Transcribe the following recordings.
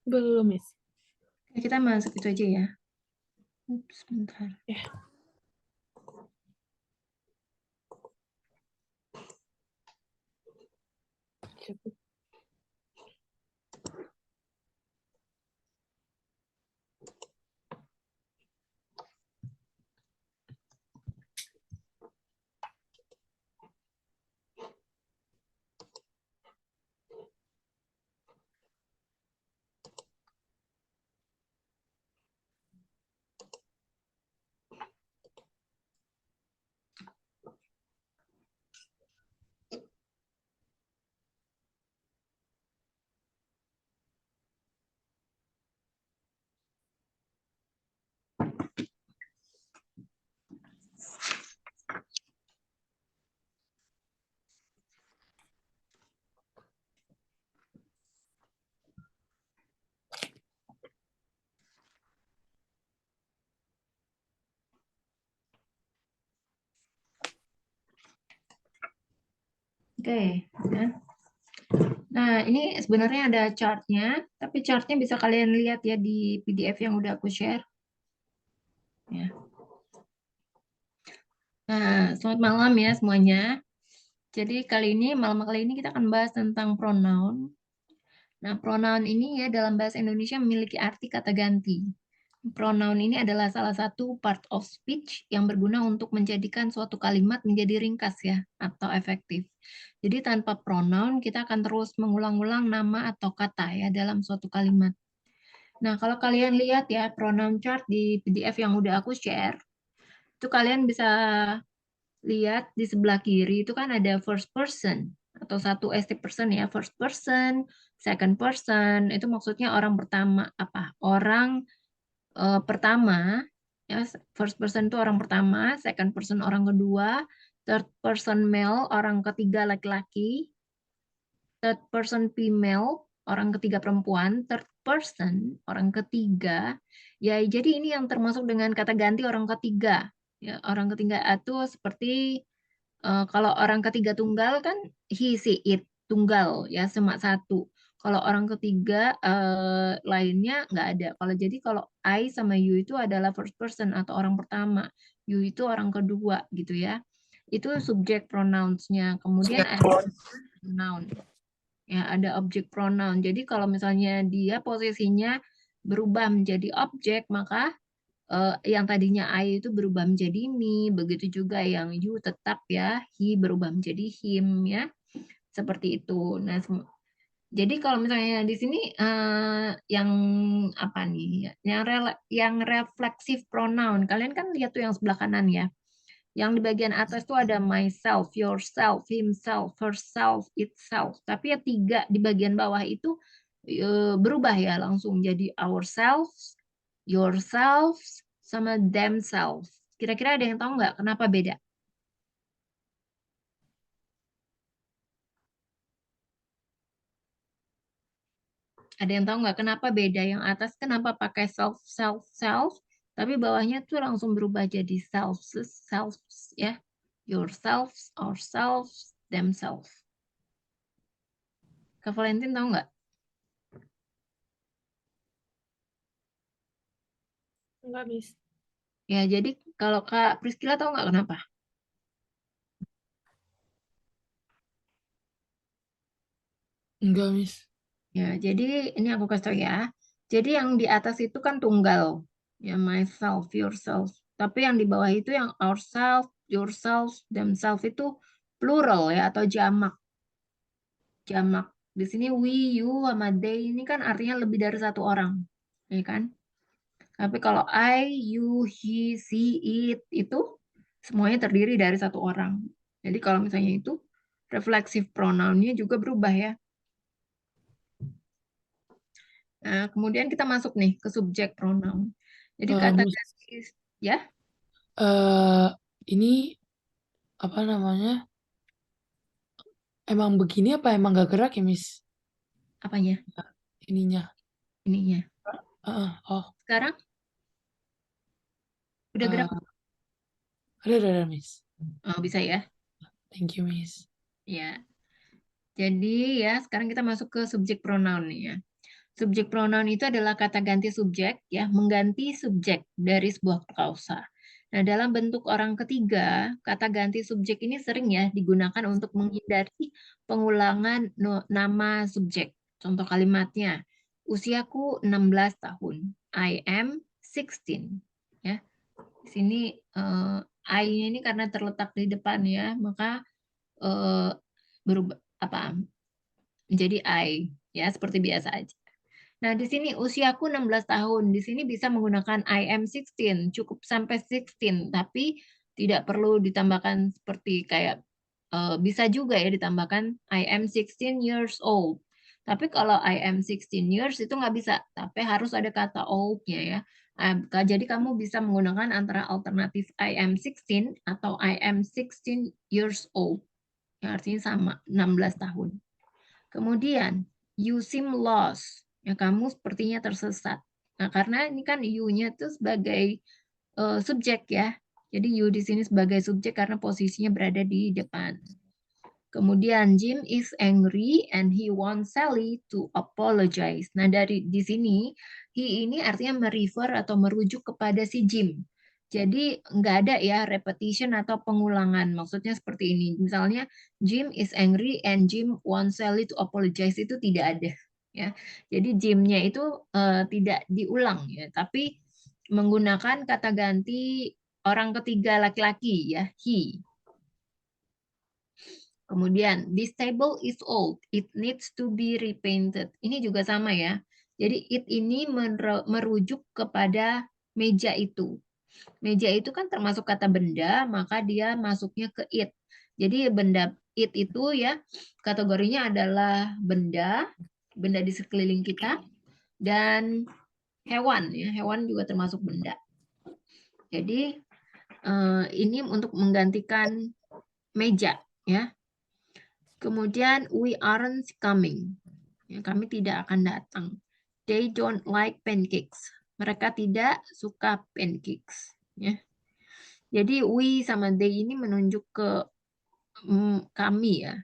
Belum, Miss. Kita masuk itu aja ya. Sebentar. Ya. Oke, ya. Nah, ini sebenarnya ada chartnya, tapi chartnya bisa kalian lihat ya di PDF yang udah aku share. Ya. Nah, selamat malam ya semuanya. Jadi malam kali ini kita akan bahas tentang pronoun. Nah, pronoun ini ya dalam bahasa Indonesia memiliki arti kata ganti. Pronoun ini adalah salah satu part of speech yang berguna untuk menjadikan suatu kalimat menjadi ringkas ya, atau efektif. Jadi tanpa pronoun kita akan terus mengulang-ulang nama atau kata ya dalam suatu kalimat. Nah, kalau kalian lihat ya pronoun chart di PDF yang udah aku share, itu kalian bisa lihat di sebelah kiri itu kan ada first person atau satu ST person ya, first person, second person, itu maksudnya orang pertama apa? Orang pertama ya, first person itu orang pertama, second person orang kedua, third person male orang ketiga laki-laki, third person female orang ketiga perempuan, third person orang ketiga ya, jadi ini yang termasuk dengan kata ganti orang ketiga ya, orang ketiga itu seperti kalau orang ketiga tunggal kan he, she, it, tunggal ya, cuma satu. Kalau orang ketiga lainnya nggak ada. Kalau I sama you itu adalah first person atau orang pertama. You itu orang kedua gitu ya. Itu subject pronouns-nya. Kemudian ada noun. Ya, ada object pronoun. Jadi kalau misalnya dia posisinya berubah menjadi objek, maka yang tadinya I itu berubah menjadi me, begitu juga yang you tetap ya, he berubah menjadi him ya, seperti itu. Nah, jadi kalau misalnya di sini yang apa nih, yang refleksif pronoun, kalian kan lihat tuh yang sebelah kanan ya, yang di bagian atas tuh ada myself, yourself, himself, herself, itself. Tapi ya tiga di bagian bawah itu berubah ya, langsung jadi ourselves, yourselves, sama themselves. Kira-kira ada yang tahu nggak kenapa beda? Ada yang tahu nggak kenapa beda? Yang atas kenapa pakai self, self, self, tapi bawahnya tuh langsung berubah jadi selves, selves ya. Yourselves, ourselves, themselves. Kak Valentin tahu nggak? Enggak, Miss. Ya, jadi kalau Kak Priscila tahu nggak kenapa? Enggak, Miss. Ya, jadi ini aku kasih tau ya. Jadi yang di atas itu kan tunggal, ya myself, yourself. Tapi yang di bawah itu yang ourselves, yourself, themselves itu plural ya atau jamak. Jamak. Di sini we, you, sama they ini kan artinya lebih dari satu orang, ya kan? Tapi kalau I, you, he, she, it itu semuanya terdiri dari satu orang. Jadi kalau misalnya itu refleksif pronounnya juga berubah ya. Nah, kemudian kita masuk nih ke subjek pronoun. Jadi kata Miss, ganti ya, ini apa namanya? Emang begini apa emang gak gerak ya, Miss? apanya? Ininya. Ininya. Oh, Sekarang udah gerak? eh, ada, Miss. Oh, bisa ya. Thank you, Miss. Ya. Jadi ya, sekarang kita masuk ke subjek pronoun nih ya. Subjek pronoun itu adalah kata ganti subjek ya, mengganti subjek dari sebuah klausa. Nah, dalam bentuk orang ketiga, kata ganti subjek ini sering ya digunakan untuk menghindari pengulangan nama subjek. Contoh kalimatnya, usiaku 16 tahun. I am 16. Ya, di sini I-nya ini karena terletak di depan ya, maka eh, berubah apa menjadi I ya seperti biasa aja. Nah, di sini usiaku 16 tahun. Di sini bisa menggunakan I am 16, cukup sampai 16, tapi tidak perlu ditambahkan seperti kayak bisa juga ya ditambahkan I am 16 years old. Tapi kalau I am 16 years itu nggak bisa, tapi harus ada kata old-nya ya. Jadi kamu bisa menggunakan antara alternatif I am 16 atau I am 16 years old. Yang artinya sama, 16 tahun. Kemudian, you seem lost. Ya, kamu sepertinya tersesat. Nah, karena ini kan you-nya itu sebagai subjek ya. Jadi you di sini sebagai subjek karena posisinya berada di depan. Kemudian Jim is angry and he wants Sally to apologize. Nah, dari di sini he ini artinya merefer atau merujuk kepada si Jim. Jadi nggak ada ya repetition atau pengulangan. Maksudnya seperti ini. Misalnya Jim is angry and Jim wants Sally to apologize itu tidak ada ya. Jadi Jim-nya itu tidak diulang ya, tapi menggunakan kata ganti orang ketiga laki-laki ya, he. Kemudian, this table is old. It needs to be repainted. Ini juga sama ya. Jadi, it ini merujuk kepada meja itu. Meja itu kan termasuk kata benda, maka dia masuknya ke it. Jadi, benda it itu ya, kategorinya adalah benda, benda di sekeliling kita, dan hewan. Ya, hewan juga termasuk benda. Jadi, ini untuk menggantikan meja. Ya. Kemudian we aren't coming. Ya, kami tidak akan datang. They don't like pancakes. Mereka tidak suka pancakes. Ya. Jadi we sama they ini menunjuk ke kami ya.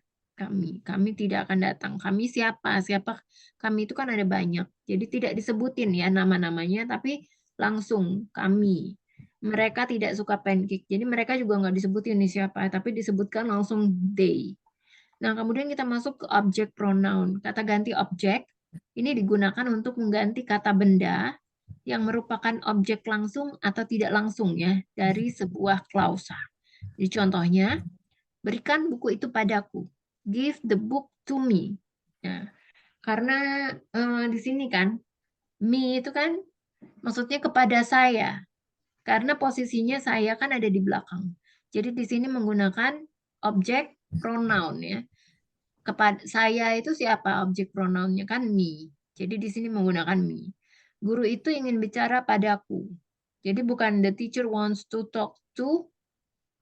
Kami tidak akan datang. Kami siapa? Siapa? Kami itu kan ada banyak. Jadi tidak disebutin ya nama-namanya, tapi langsung kami. Mereka tidak suka pancake. Jadi mereka juga nggak disebutin nih siapa, tapi disebutkan langsung they. Nah, kemudian kita masuk ke objek pronoun. Kata ganti objek ini digunakan untuk mengganti kata benda yang merupakan objek langsung atau tidak langsung ya dari sebuah klausa. Jadi contohnya, berikan buku itu padaku. Give the book to me. Nah, karena di sini kan me itu kan maksudnya kepada saya. Karena posisinya saya kan ada di belakang. Jadi di sini menggunakan objek pronoun ya. Kepada saya itu siapa objek pronounnya kan me. Jadi di sini menggunakan me. Guru itu ingin bicara padaku. Jadi bukan the teacher wants to talk to.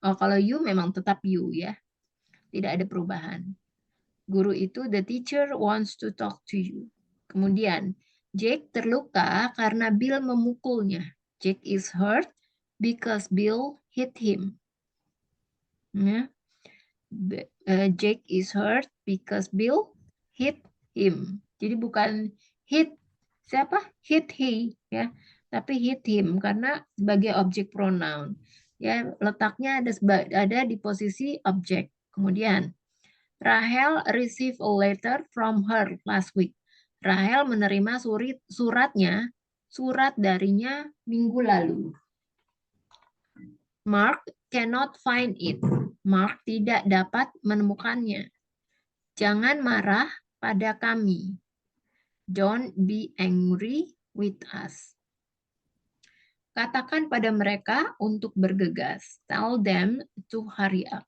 Oh, kalau you memang tetap you ya. Tidak ada perubahan. Guru itu the teacher wants to talk to you. Kemudian Jake terluka karena Bill memukulnya. Jake is hurt because Bill hit him. Ya. Jake is hurt because Bill hit him. Jadi bukan hit siapa? Hit he ya, tapi hit him karena sebagai objek pronoun. Ya, letaknya ada di posisi objek. Kemudian Rahel received a letter from her last week. Rahel menerima surat darinya minggu lalu. Mark cannot find it. Mark tidak dapat menemukannya. Jangan marah pada kami. Don't be angry with us. Katakan pada mereka untuk bergegas. Tell them to hurry up.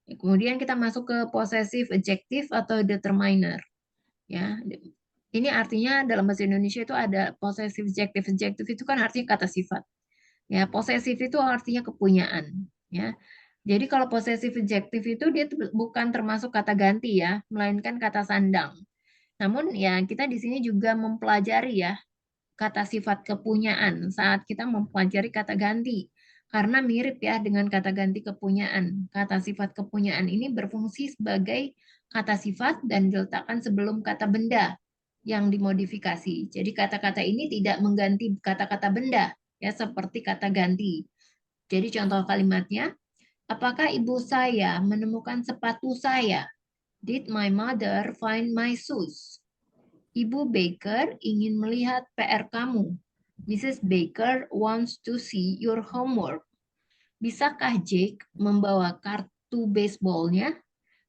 Kemudian kita masuk ke possessive adjective atau determiner. Ya, ini artinya dalam bahasa Indonesia itu ada possessive adjective. Adjective itu kan artinya kata sifat. Ya, possessive itu artinya kepunyaan. Ya, jadi kalau possessive adjective itu dia bukan termasuk kata ganti ya, melainkan kata sandang. Namun ya kita di sini juga mempelajari ya kata sifat kepunyaan saat kita mempelajari kata ganti. karena mirip ya dengan kata ganti kepunyaan. Kata sifat kepunyaan ini berfungsi sebagai kata sifat dan diletakkan sebelum kata benda yang dimodifikasi. Jadi kata-kata ini tidak mengganti kata-kata benda ya seperti kata ganti. Jadi contoh kalimatnya, apakah ibu saya menemukan sepatu saya? Did my mother find my shoes? Ibu Baker ingin melihat PR kamu. Mrs. Baker wants to see your homework. Bisakah Jake membawa kartu baseballnya?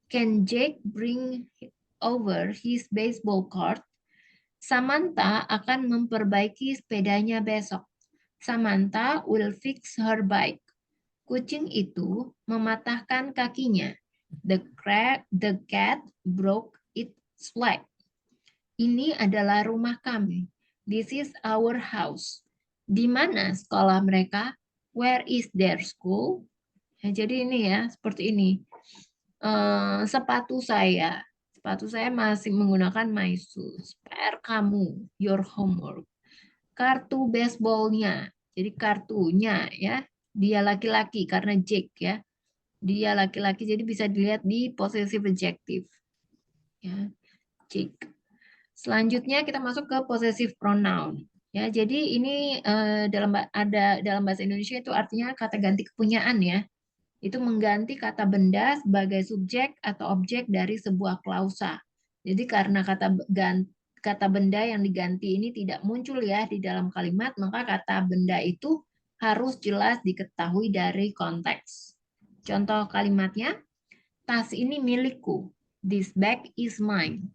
Can Jake bring over his baseball card? Samantha akan memperbaiki sepedanya besok. Samantha will fix her bike. Kucing itu mematahkan kakinya. The cat broke its leg. Ini adalah rumah kami. This is our house. Di mana sekolah mereka? Where is their school? Ya, jadi ini ya, seperti ini. Sepatu saya masih menggunakan my shoes. PR kamu, your homework. Kartu baseballnya, jadi kartunya ya. Dia laki-laki karena Jake ya. Dia laki-laki, jadi bisa dilihat di possessive adjective. Ya, Jake. Selanjutnya kita masuk ke possessive pronoun. Ya, jadi ini dalam bahasa Indonesia itu artinya kata ganti kepunyaan ya. Itu mengganti kata benda sebagai subjek atau objek dari sebuah klausa. Jadi karena kata benda yang diganti ini tidak muncul ya di dalam kalimat, maka kata benda itu harus jelas diketahui dari konteks. Contoh kalimatnya, tas ini milikku. This bag is mine.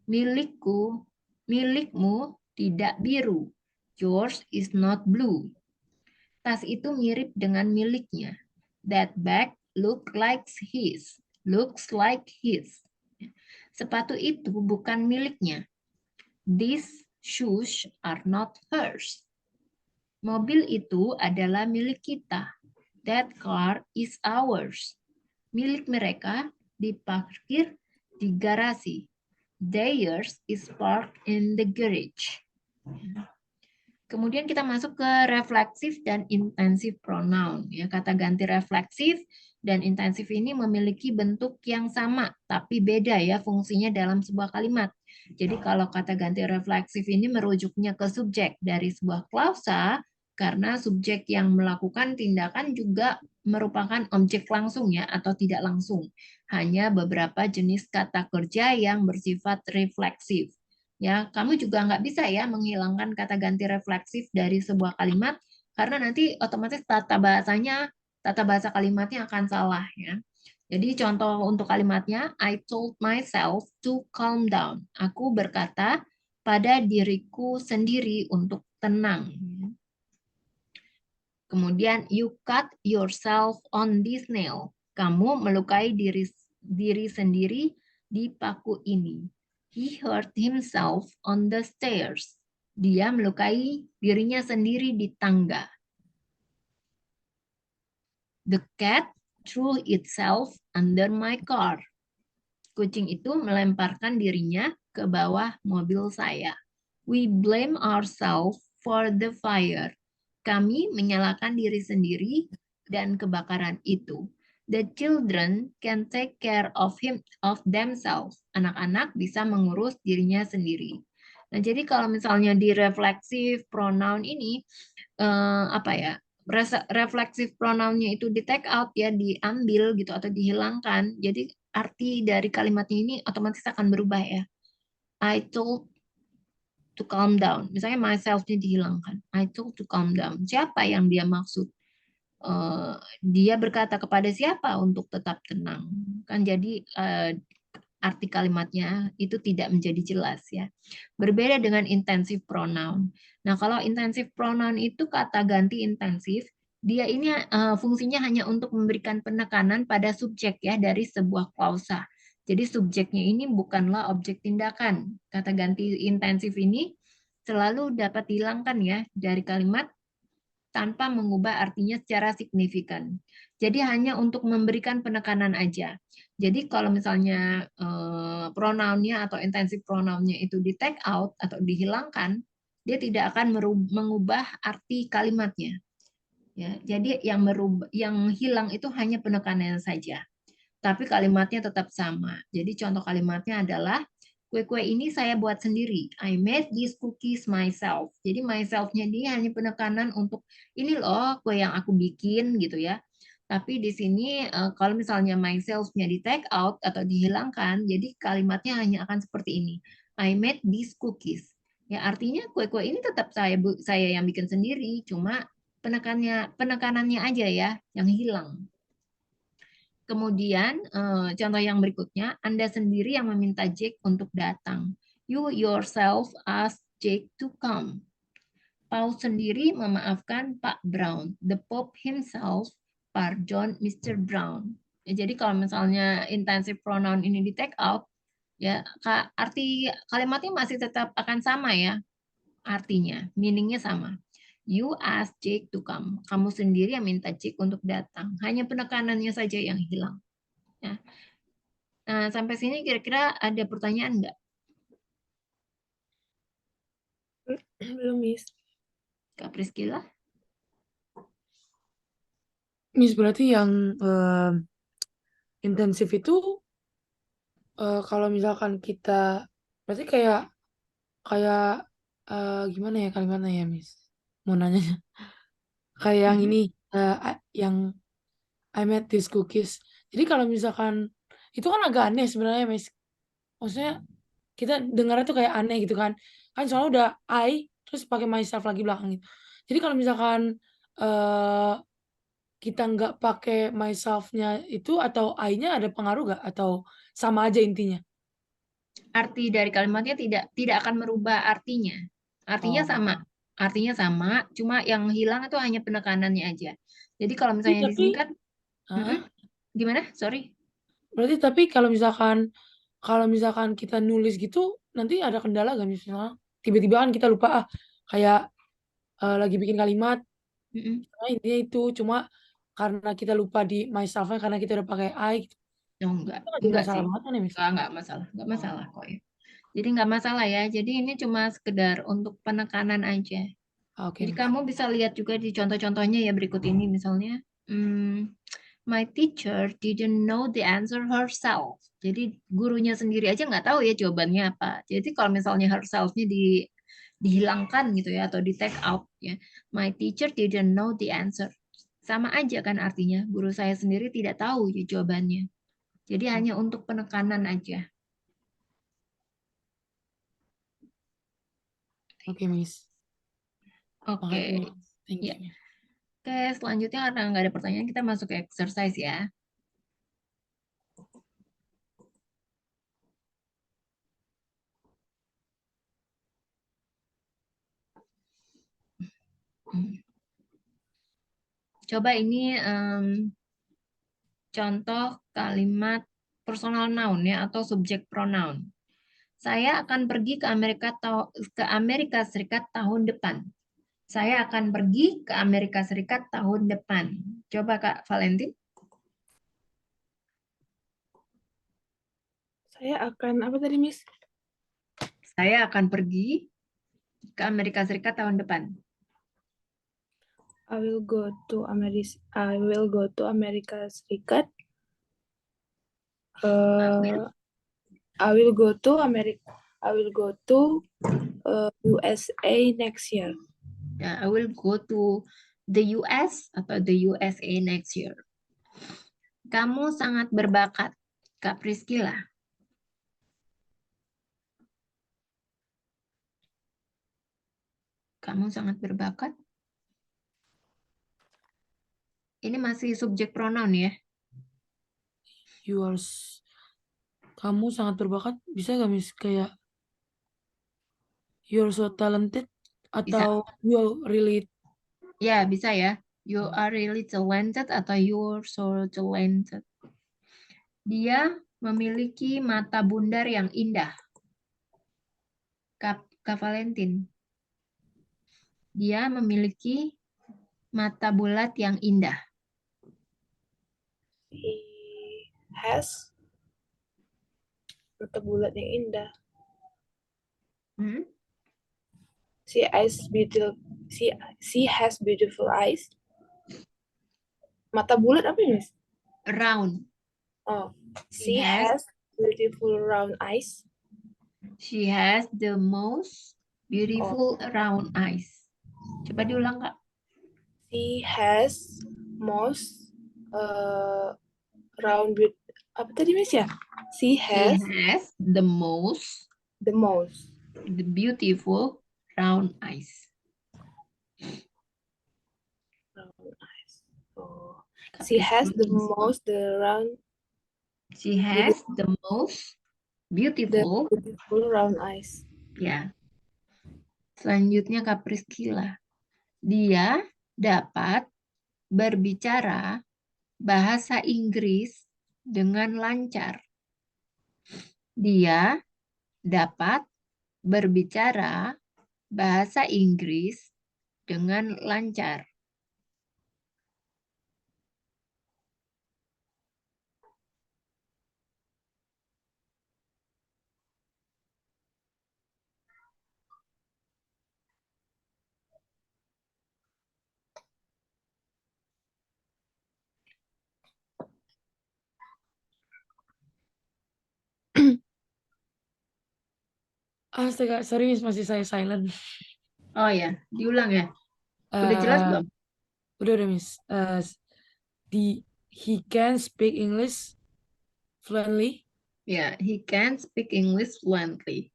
Milikku, milikmu tidak biru. Yours is not blue. Tas itu mirip dengan miliknya. That bag looks like his. Sepatu itu bukan miliknya. These shoes are not hers. Mobil itu adalah milik kita. That car is ours. Milik mereka diparkir di garasi. Theirs is parked in the garage. Kemudian kita masuk ke refleksif dan intensif pronoun. Ya, kata ganti refleksif dan intensif ini memiliki bentuk yang sama, tapi beda ya fungsinya dalam sebuah kalimat. Jadi kalau kata ganti refleksif ini merujuknya ke subjek dari sebuah klausa, karena subjek yang melakukan tindakan juga merupakan objek langsung ya atau tidak langsung. Hanya beberapa jenis kata kerja yang bersifat refleksif. Ya, kamu juga nggak bisa ya menghilangkan kata ganti refleksif dari sebuah kalimat karena nanti otomatis tata bahasa kalimatnya akan salah ya. Jadi contoh untuk kalimatnya, I told myself to calm down. Aku berkata pada diriku sendiri untuk tenang. Kemudian you cut yourself on this nail. Kamu melukai diri sendiri di paku ini. He hurt himself on the stairs. Dia melukai dirinya sendiri di tangga. The cat threw itself under my car. Kucing itu melemparkan dirinya ke bawah mobil saya. We blame ourselves for the fire. Kami menyalahkan diri sendiri dan kebakaran itu. The children can take care of themselves. Anak-anak bisa mengurus dirinya sendiri. Nah, jadi kalau misalnya di refleksif pronoun ini apa ya? Refleksif pronounnya itu di take out ya, diambil gitu atau dihilangkan. Jadi arti dari kalimatnya ini otomatis akan berubah ya. I told to calm down. Misalnya myself-nya dihilangkan. I told to calm down. Siapa yang dia maksud? Dia berkata kepada siapa untuk tetap tenang? Kan jadi arti kalimatnya itu tidak menjadi jelas ya. Berbeda dengan intensive pronoun. Nah, kalau intensive pronoun itu kata ganti intensif, dia ini fungsinya hanya untuk memberikan penekanan pada subjek ya dari sebuah klausa. Jadi subjeknya ini bukanlah objek tindakan. Kata ganti intensif ini selalu dapat dihilangkan ya dari kalimat tanpa mengubah artinya secara signifikan. Jadi hanya untuk memberikan penekanan aja. Jadi kalau misalnya pronounnya atau intensif pronounnya itu di take out atau dihilangkan, dia tidak akan mengubah arti kalimatnya. Ya, jadi yang hilang itu hanya penekanannya saja, tapi kalimatnya tetap sama. Jadi contoh kalimatnya adalah kue-kue ini saya buat sendiri. I made these cookies myself. Jadi myself-nya dia hanya penekanan untuk ini loh kue yang aku bikin gitu ya. Tapi di sini kalau misalnya myself-nya di take out atau dihilangkan, jadi kalimatnya hanya akan seperti ini. I made these cookies. Ya artinya kue-kue ini tetap saya yang bikin sendiri, cuma penekanannya aja ya yang hilang. Kemudian contoh yang berikutnya, Anda sendiri yang meminta Jake untuk datang. You yourself ask Jake to come. Paul sendiri memaafkan Pak Brown. The Pope himself pardon Mr. Brown. Ya, jadi kalau misalnya intensive pronoun ini di take out, ya arti kalimatnya masih tetap akan sama ya, artinya, meaningnya sama. You ask Jake to come. Kamu sendiri yang minta Jake untuk datang. Hanya penekanannya saja yang hilang. Ya. Nah, sampai sini kira-kira ada pertanyaan nggak, Belum, Miss. Kak Priscilla? Miss, berarti yang intensif itu kalau misalkan kita berarti kayak kayak gimana ya kalimatnya ya, Miss? Mau nanya kayak yang Mm-mm. ini yang I made these cookies. Jadi kalau misalkan itu kan agak aneh sebenarnya, Miss. Maksudnya kita dengarnya tuh kayak aneh gitu kan. Kan soalnya udah I terus pakai myself lagi belakang gitu. Jadi kalau misalkan eh kita nggak pakai myself-nya itu atau I-nya ada pengaruh nggak atau sama aja intinya? Arti dari kalimatnya tidak akan merubah artinya. Artinya Oh. sama. Artinya sama, cuma yang hilang itu hanya penekanannya aja. Jadi kalau Tapi, misalnya di sini kan, ah, mm-mm. Gimana? Sorry. berarti tapi kalau misalkan kita nulis gitu nanti ada kendala gak misalnya tiba-tiba kan kita lupa kayak lagi bikin kalimat Mm-mm. nah, intinya itu cuma karena kita lupa di myself-nya karena kita udah pakai I gitu. Oh, Itu nggak jadi enggak masalah sih. banget kan ya, Miss? Enggak masalah kok ya. Jadi nggak masalah ya. Jadi ini cuma sekedar untuk penekanan aja. Oke, Jadi Miss. kamu bisa lihat juga di contoh-contohnya ya berikut ini misalnya. My teacher didn't know the answer herself. Jadi gurunya sendiri aja nggak tahu ya jawabannya apa. Jadi kalau misalnya herself-nya dihilangkan gitu ya atau di take out ya. My teacher didn't know the answer. Sama aja kan artinya. Guru saya sendiri tidak tahu ya jawabannya. Jadi hanya untuk penekanan aja. Oke, Miss. Oke. Makasih, Miss. Thank Ya. you, Miss. Oke, selanjutnya karena nggak ada pertanyaan, kita masuk ke exercise ya. Hmm. Coba ini contoh kalimat personal noun ya atau subjek pronoun. Saya akan pergi ke Amerika Serikat tahun depan. Saya akan pergi ke Amerika Serikat tahun depan. Coba Kak Valentin. Saya akan apa tadi, Miss? Saya akan pergi ke Amerika Serikat tahun depan. I will go to Amerika Serikat. I will go to USA next year. Ya, I will go to the US atau the USA next year. Kamu sangat berbakat, Kak Priscilla. Kamu sangat berbakat. Ini masih subjek pronoun ya. Yours. Kamu sangat berbakat. Bisa gak, Miss? Kayak you're so talented Bisa. atau you really Ya, bisa ya. You are really talented atau you're so talented. Dia memiliki mata bundar yang indah. Kak Valentin. Dia memiliki mata bulat yang indah. He has mata bulat yang indah. Hmm? She has beautiful eyes. Mata bulat apa ya, Miss? Round. Oh, She she has has beautiful round eyes. She has the most beautiful round eyes. Coba diulang, Kak. She has most round apa tadi, Miss ya? She She has has the most the most the beautiful round eyes. round eyes. Oh, Kak she Priska has the menulis. most the round She has the most beautiful. beautiful round eyes. Ya. Selanjutnya Kak Priscila. Dia dapat berbicara bahasa Inggris dengan lancar. Dia dapat berbicara bahasa Inggris dengan lancar. Astaga, sorry Miss, masih saya silent. Oh ya, diulang ya. Udah jelas Eh, belum? udah Miss. He can speak English fluently. Ya, he can speak English fluently.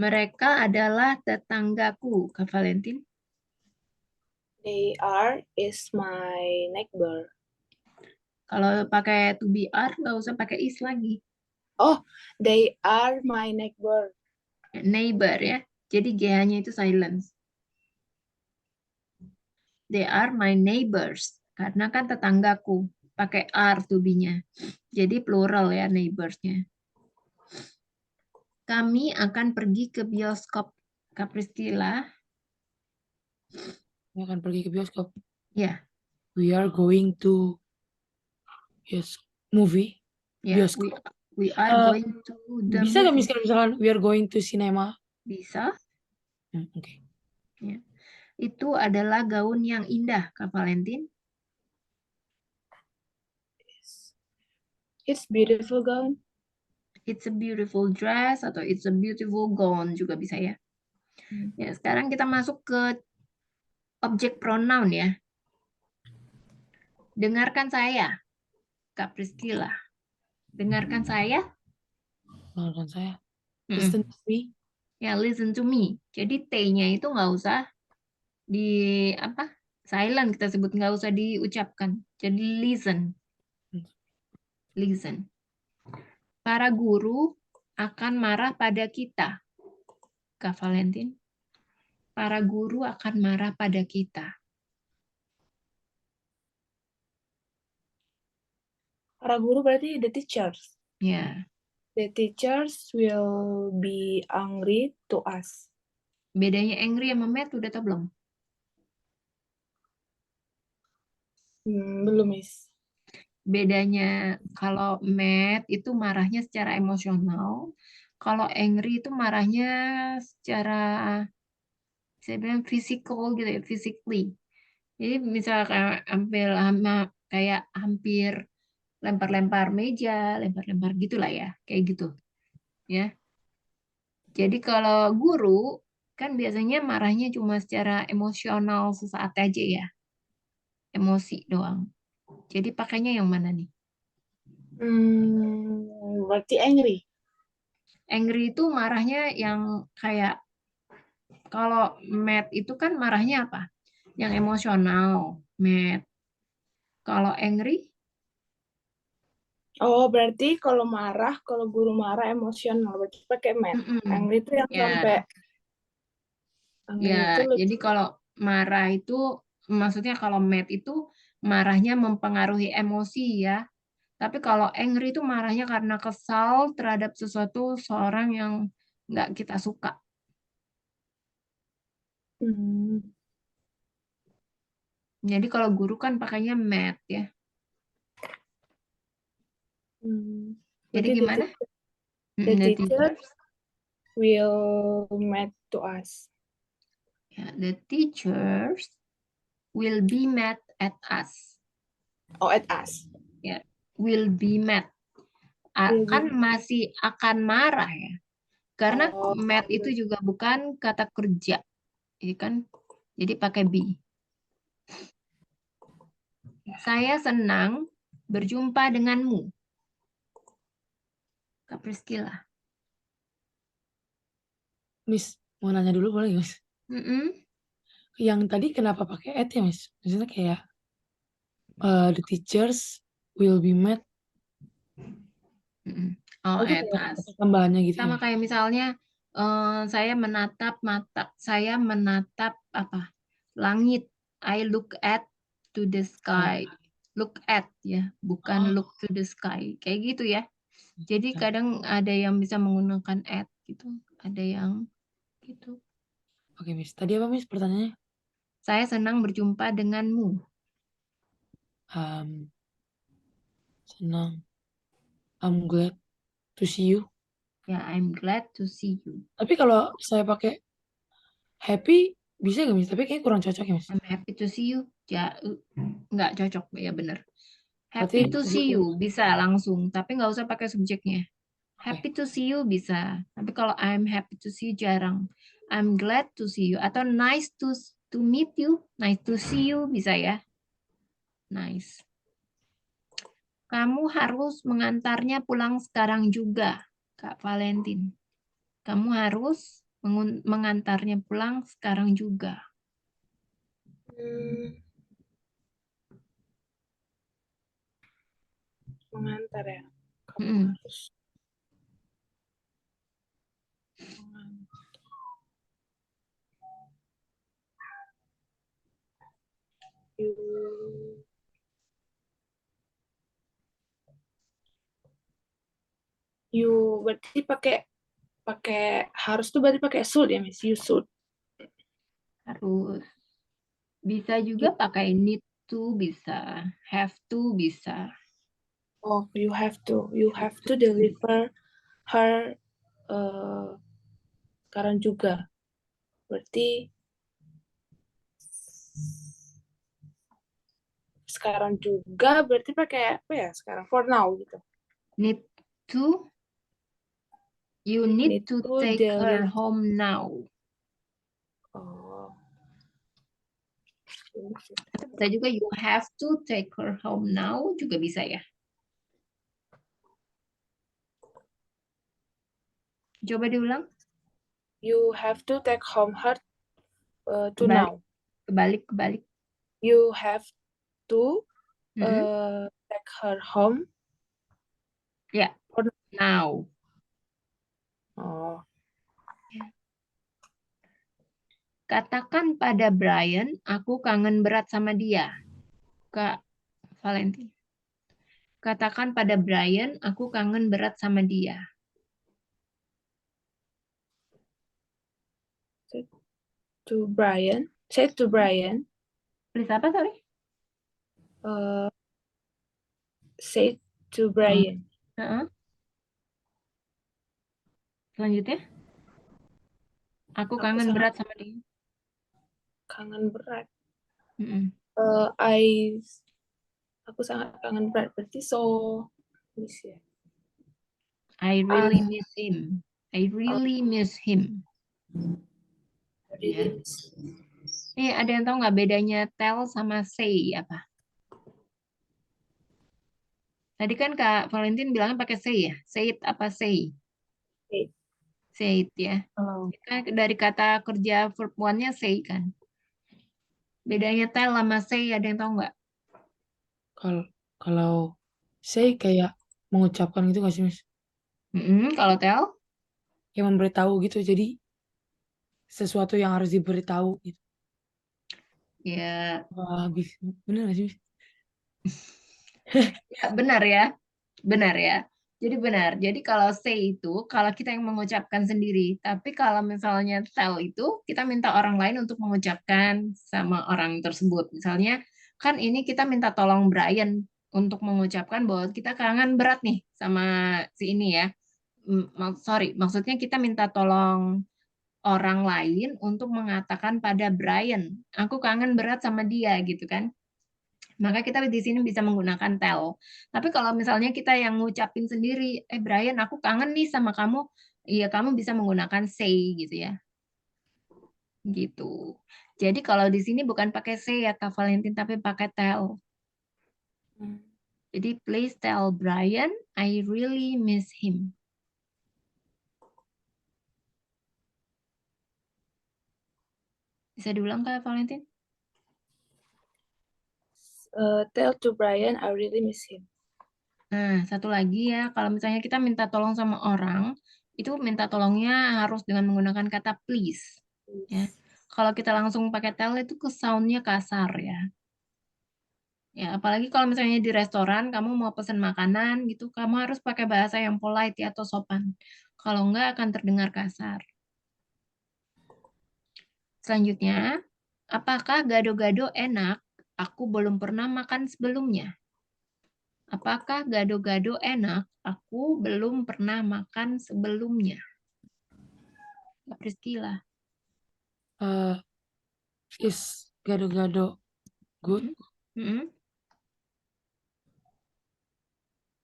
Mereka adalah tetanggaku, Kak Valentin. They are is my neighbor. Kalau pakai to be are, nggak usah pakai is lagi. Oh, they are my neighbor. Neighbor ya. Jadi GH-nya itu silence. They are my neighbors. Karena kan tetanggaku. Pakai are to be-nya. Jadi plural ya neighbors-nya. Kami akan pergi ke bioskop. Kak Priscila. Kami akan pergi ke bioskop. Ya. We are going to movie. Ya, Bioskop. we are going to the Bisa nggak movie. misalkan we are going to cinema? Bisa. Oke. Ya. Itu adalah gaun yang indah, Kak Valentin. It's beautiful gown. It's a beautiful dress atau it's a beautiful gown juga bisa ya. Ya, sekarang kita masuk ke objek pronoun ya. Dengarkan saya, Kak Priscila. Dengarkan saya. Dengarkan saya. Mm-mm. Listen to me. Ya, listen to me. Jadi T-nya itu nggak usah di apa? Silent kita sebut, nggak usah diucapkan. Jadi listen. Listen. Para guru akan marah pada kita. Kak Valentin. Para guru akan marah pada kita. Para guru berarti the teachers. Ya. The teachers will be angry to us. Bedanya angry sama mad udah tau belum? Belum, Miss. Bedanya kalau mad itu marahnya secara emosional. Kalau angry itu marahnya secara, saya bilang physical gitu ya, physically. Jadi misal kayak hampir lempar-lempar meja, lempar-lempar gitulah ya, kayak gitu. Ya. Jadi kalau guru kan biasanya marahnya cuma secara emosional sesaat aja ya. Emosi doang. Jadi pakainya yang mana nih? Berarti angry. Angry itu marahnya yang kayak, kalau mad itu kan marahnya apa? Yang emosional, mad. Kalau angry? Oh, berarti kalau guru marah emosional, berarti pakai mad. Angry itu yang Ya, sampai angry itu ya. Jadi kalau marah itu, maksudnya kalau mad itu marahnya mempengaruhi emosi ya. Tapi kalau angry itu marahnya karena kesal terhadap sesuatu seorang yang nggak kita suka. Jadi kalau guru kan pakainya mad ya. Jadi berarti gimana? the The teachers will mad to us. Ya, the teachers will be mad at us. Oh, at us. Ya, will be mad. Will be. Kan masih akan marah ya. Karena Oh, mad itu juga bukan kata kerja, ya kan? Jadi pakai be. Saya senang berjumpa denganmu, Kak Priscilla. Miss, mau nanya dulu boleh nggak, Miss? Mm-mm. Yang tadi kenapa pakai at ya, Miss? Maksudnya kayak the teachers will be mad. Mm-mm. Oh, Itu at kayak us. apa tambahannya gitu ya, Sama Miss? kayak misalnya saya menatap apa? Langit. I look at to the Oh, sky. Look at ya, bukan look to the sky. Kayak gitu ya. Jadi ya. kadang ada yang bisa menggunakan at gitu, ada yang gitu. Oke, Miss. Tadi apa, Miss, pertanyaannya? Saya senang berjumpa denganmu. Senang. I'm glad to see you. Ya, I'm glad to see you. Tapi kalau saya pakai happy, bisa nggak, Miss? Tapi kayak kurang cocok ya, Miss. I'm happy to see you. Ya, nggak cocok ya bener. Berarti Happy to see gitu. you bisa langsung, tapi nggak usah pakai subjeknya. Oke. Happy to see you bisa, tapi kalau I'm happy to see you jarang. I'm glad to see you atau nice to meet you, nice to see you bisa ya. Nice. Kamu harus mengantarnya pulang sekarang juga, Kak Valentin. Kamu harus mengantarnya pulang sekarang juga. mengantar ya. Kamu Mm-mm. harus mengantar. You berarti pakai harus tuh berarti pakai should ya, Miss. You should. Harus. Bisa juga pakai need to, bisa. Have to, bisa. Oh, you have to deliver her sekarang juga. Berarti sekarang juga berarti pakai apa ya sekarang? For now gitu. Need to, you need Need to to take her deliver. home now. Oh. Bisa juga you have to take her home now, juga bisa ya. Coba diulang. You have to take home her to Kebalik, now. kebalik. You have to Mm-mm. take her home. Ya, now. Oh. Katakan pada Brian, aku kangen berat sama dia. Kak Valentin. Katakan pada Brian, aku kangen berat sama dia. To Brian. Say to Brian. Please apa, sorry? Say to Brian. Selanjutnya. Aku Aku kangen sangat berat sama dia. kangen berat. Mm-mm. Aku sangat kangen berat. Berarti so. Ya. I really miss him. I really miss him. Ya. Nih, ada yang tahu nggak bedanya tell sama say apa? Tadi kan Kak Valentin bilangnya pakai say ya. Say it apa say? Say. Say it ya. Kan dari kata kerja verb one-nya say kan. Bedanya tell sama say ada yang tahu nggak? Kalau saya kayak mengucapkan gitu nggak sih, Miss? Kalau tell? Kayak memberitahu gitu. Jadi sesuatu yang harus diberitahu gitu. Ya, Wah, bener nggak sih, Miss? ya, benar ya. Benar ya. Jadi benar. Jadi kalau say itu kalau kita yang mengucapkan sendiri, tapi kalau misalnya tell itu kita minta orang lain untuk mengucapkan sama orang tersebut. Misalnya kan ini kita minta tolong Brian untuk mengucapkan bahwa kita kangen berat nih sama si ini ya. Sorry, maksudnya kita minta tolong orang lain untuk mengatakan pada Brian, aku kangen berat sama dia gitu kan. Maka kita di sini bisa menggunakan tell. Tapi kalau misalnya kita yang ngucapin sendiri, Brian, aku kangen nih sama kamu, iya kamu bisa menggunakan say gitu ya. Gitu. Jadi kalau di sini bukan pakai say ya Kak Valentin, tapi pakai tell. Jadi please tell Brian, I really miss him. Bisa diulang Kak Valentin? Tell to Brian, I really miss him. Nah, satu lagi ya, kalau misalnya kita minta tolong sama orang, itu minta tolongnya harus dengan menggunakan kata please. Ya. Kalau kita langsung pakai tell itu ke sound-nya kasar ya. Ya, apalagi kalau misalnya di restoran, kamu mau pesan makanan gitu, kamu harus pakai bahasa yang polite ya atau sopan. Kalau enggak akan terdengar kasar. Selanjutnya, apakah gado-gado enak? Aku belum pernah makan sebelumnya. Apakah gado-gado enak? Aku belum pernah makan sebelumnya. Kak Priscila. Is gado-gado good? Mm-mm.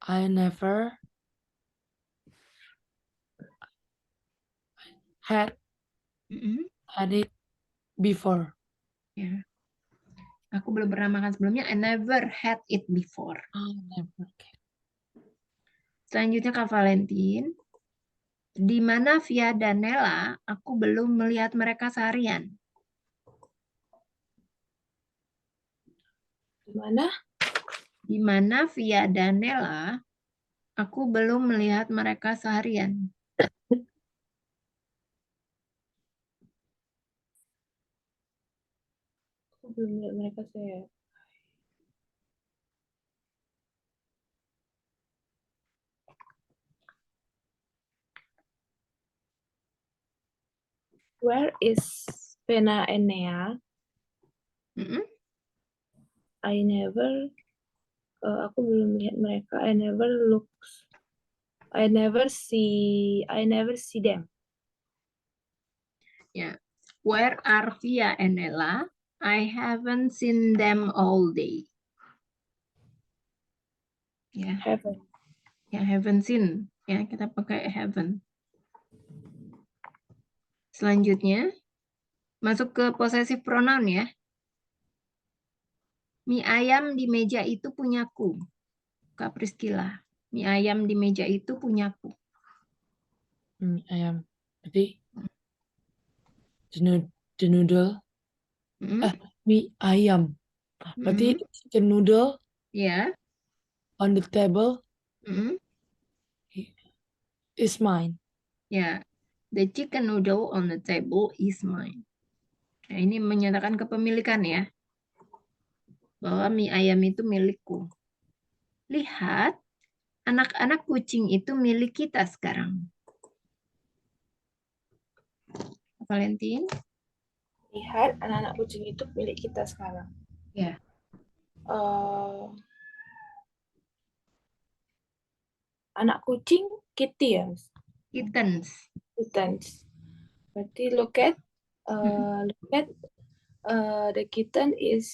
I never had Mm-mm. it before. Ya. Aku belum pernah makan sebelumnya. I never had it before. Oh, never. Okay. Selanjutnya Kak Valentin. Di mana Via dan Nela, aku belum melihat mereka seharian. Di mana? Di mana Via dan Nela, aku belum melihat mereka seharian. Aku belum lihat mereka saya. Where is Vena and Nea? Mm-mm. I never, aku belum lihat mereka. I never see them. Ya. Where are Via and Nela? I haven't seen them all day. Ya, Haven't. ya haven't seen. Ya, kita pakai haven't. Selanjutnya, masuk ke possessive pronoun ya. Mie ayam di meja itu punyaku. Kak Priscila. Mie ayam di meja itu punyaku. Ayam. Berarti the noodle. Mm-mm. Mie ayam. Berarti the noodle Ya. on the table Mm-mm. is mine. Ya. The chicken noodle on the table is mine. Nah, ini menyatakan kepemilikan ya. Bahwa mie ayam itu milikku. Lihat, anak-anak kucing itu milik kita sekarang. Valentin? Lihat, anak-anak kucing itu milik kita sekarang. Ya. Anak kucing kitty ya, Kittens. kittens. Berarti look at the kitten is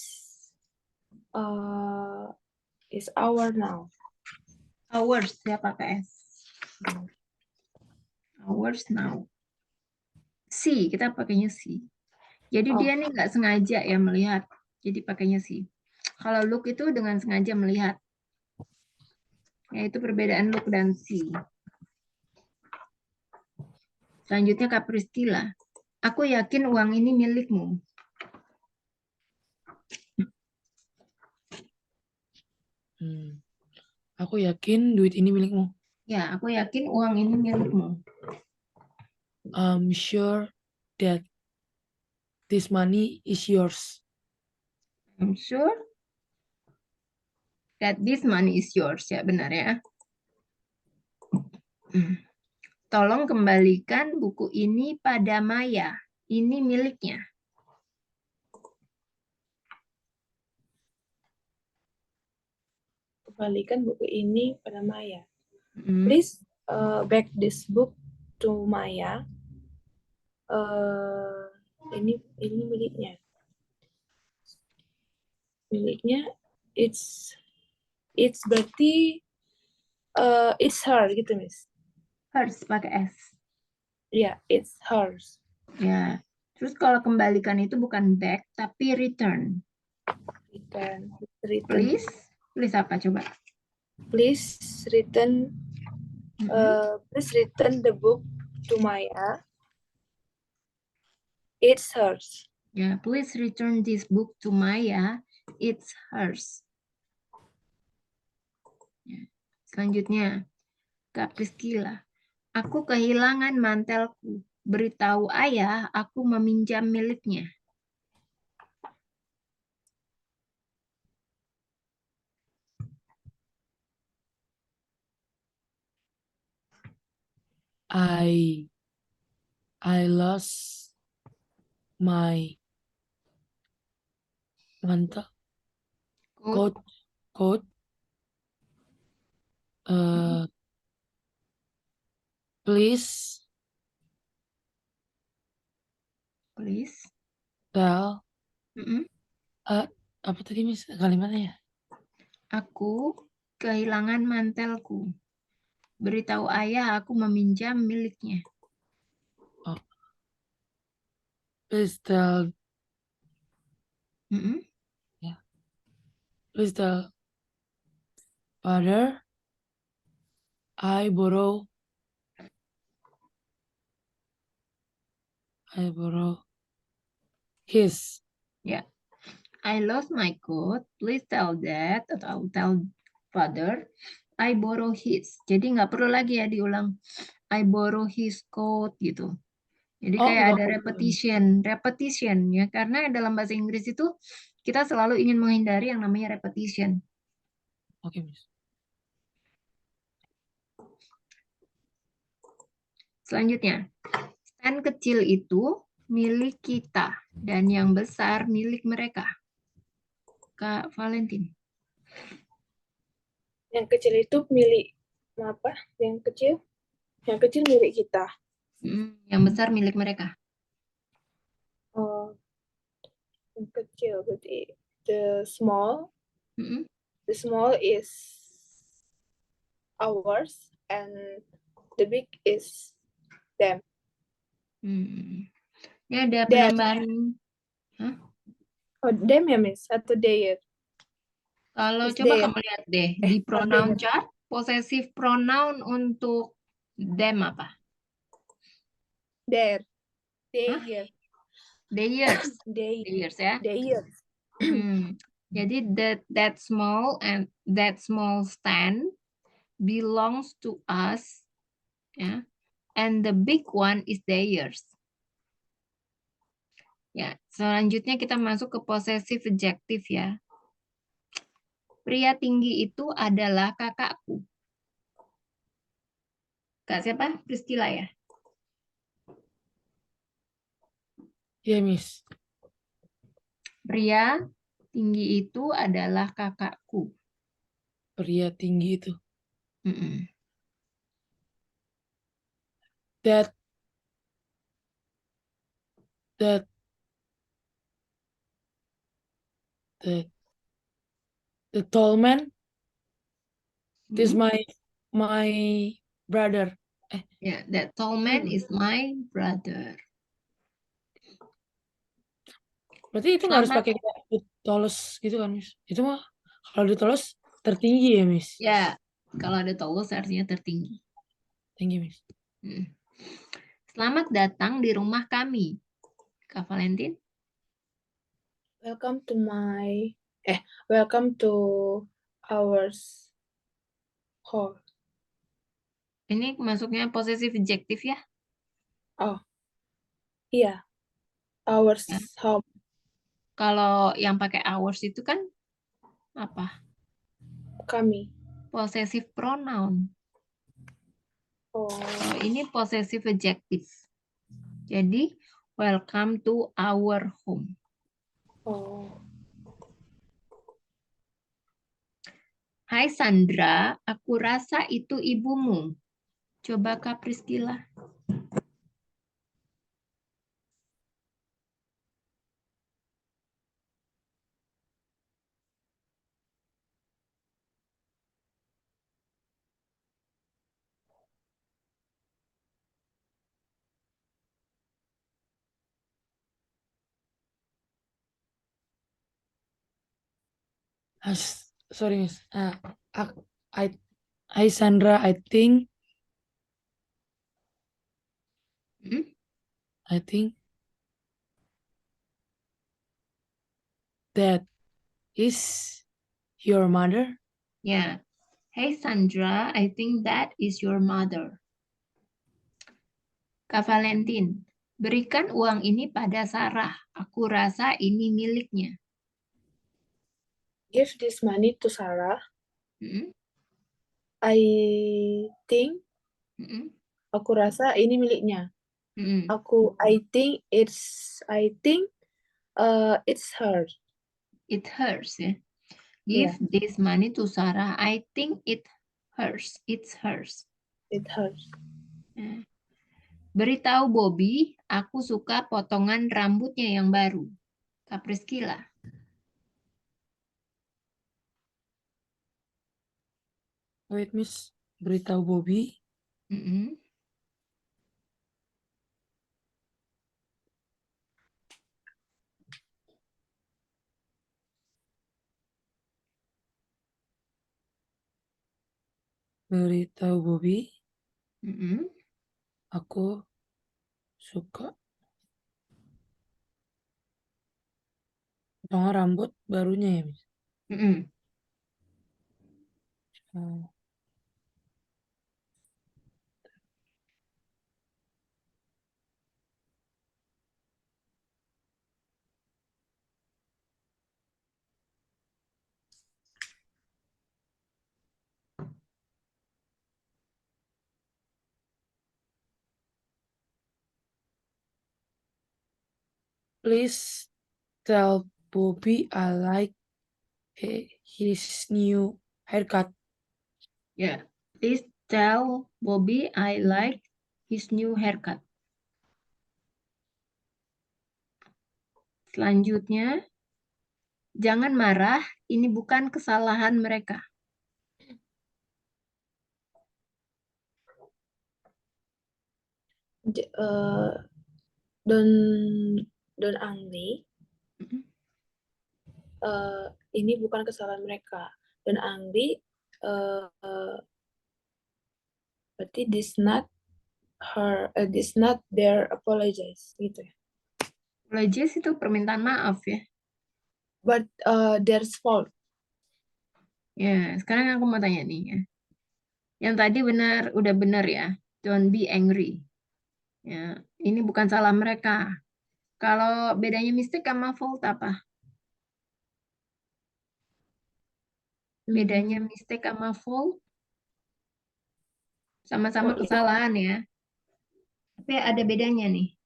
our now. Ours ya pakai S. Ours now. Si, kita pakainya si. Jadi dia nih nggak sengaja ya melihat. Jadi pakainya si. Kalau look itu dengan sengaja melihat. Yaitu perbedaan look dan si. Selanjutnya Kak Priscila. Aku yakin uang ini milikmu. Aku yakin duit ini milikmu. Ya, aku yakin uang ini milikmu. I'm sure that this money is yours. I'm sure that this money is yours. Ya, benar ya. Tolong kembalikan buku ini pada Maya. Ini miliknya. Kembalikan buku ini pada Maya. Please back this book to Maya. Ini miliknya. Miliknya it's berarti it's her gitu, Miss. Hers pakai S. Yeah, it's hers. Ya. Terus kalau kembalikan itu bukan back, tapi return. Return. Please. Please apa coba? Please return the book to Maya. It's hers. Ya, please return this book to Maya. It's hers. Ya. Selanjutnya, Kak Priscila. Aku kehilangan mantelku. Beritahu ayah aku meminjam miliknya. I lost my mantel Coat. coat. Please Please. tell Mm-mm. apa tadi Miss kalimatnya ya? Aku kehilangan mantelku. Beritahu ayah aku meminjam miliknya. Please tell Mm-mm. please tell father I borrow his. Ya. I lost my coat. Please tell dad atau tell father I borrow his. Jadi nggak perlu lagi ya diulang. I borrow his coat gitu. Jadi kayak nggak ada repetition ya. Karena dalam bahasa Inggris itu kita selalu ingin menghindari yang namanya repetition. Oke, Miss. Selanjutnya, stand kecil itu milik kita dan yang besar milik mereka. Kak Valentin. Yang kecil itu milik apa? Yang kecil milik kita. Yang besar milik mereka. Oh, yang kecil berarti the small is ours and the big is them. Ini ada penambahan. Oh, them ya, Miss? Atau they? Kalau Is coba they? kamu lihat deh, di pronoun chart, possessive pronoun untuk them apa? Their. Theirs. Theirs ya. Theirs. Jadi that small stand belongs to us, ya. And the big one is theirs. Ya, selanjutnya kita masuk ke possessive adjective ya. Pria tinggi itu adalah kakakku. Kak siapa? Priscila ya? Iya, Miss. Pria tinggi itu adalah kakakku. Pria tinggi itu. That the tall man is my brother. Yeah, that tall man is my brother. Berarti itu nggak harus pakai tolos gitu kan, Miss? Itu mah kalau ditolos tertinggi ya, Miss? Ya, kalau ada tolos artinya tertinggi. Tinggi, Miss. Selamat datang di rumah kami. Kak Valentin. Welcome to our hall. Ini masuknya possessive adjective ya? Oh, iya. Ours home. Kalau yang pakai ours itu kan apa? Kami. Possessive pronoun. Oh. Ini possessive adjective. Jadi, welcome to our home. Oh. Hai Sandra, aku rasa itu ibumu. Coba Kak Priscila. Sorry, Miss. I Sandra, I think that is your mother. Ya. Hey Sandra, I think that is your mother. Kak Valentin, berikan uang ini pada Sarah. Aku rasa ini miliknya. Give this money to Sarah. Mm-mm. I think, Mm-mm. aku rasa ini miliknya. Mm-mm. I think it's her. It hers ya. Yeah, Give this money to Sarah. I think it hers. It's hers. it hers. Ya. Beritahu Bobby, aku suka potongan rambutnya yang baru. Kak Priscilla. Wait, Miss. Beritahu Bobby. Mm-mm. Beritahu Bobby. Mm-mm. Aku suka potongan rambut barunya ya, Miss. Mm-mm. Oh. Please tell Bobby I like his new haircut. Ya. Please tell Bobby I like his new haircut. Selanjutnya, jangan marah, ini bukan kesalahan mereka. Don't angry. Ini bukan kesalahan mereka. Don't angry. Berarti this not their apologize gitu ya. Apologies itu permintaan maaf ya. But their fault. Ya, sekarang aku mau tanya nih ya. Yang tadi udah benar ya. Don't be angry. Ya, ini bukan salah mereka. Kalau bedanya mistake sama fault apa? Bedanya mistake sama fault sama-sama kesalahan ya. Tapi ada bedanya nih.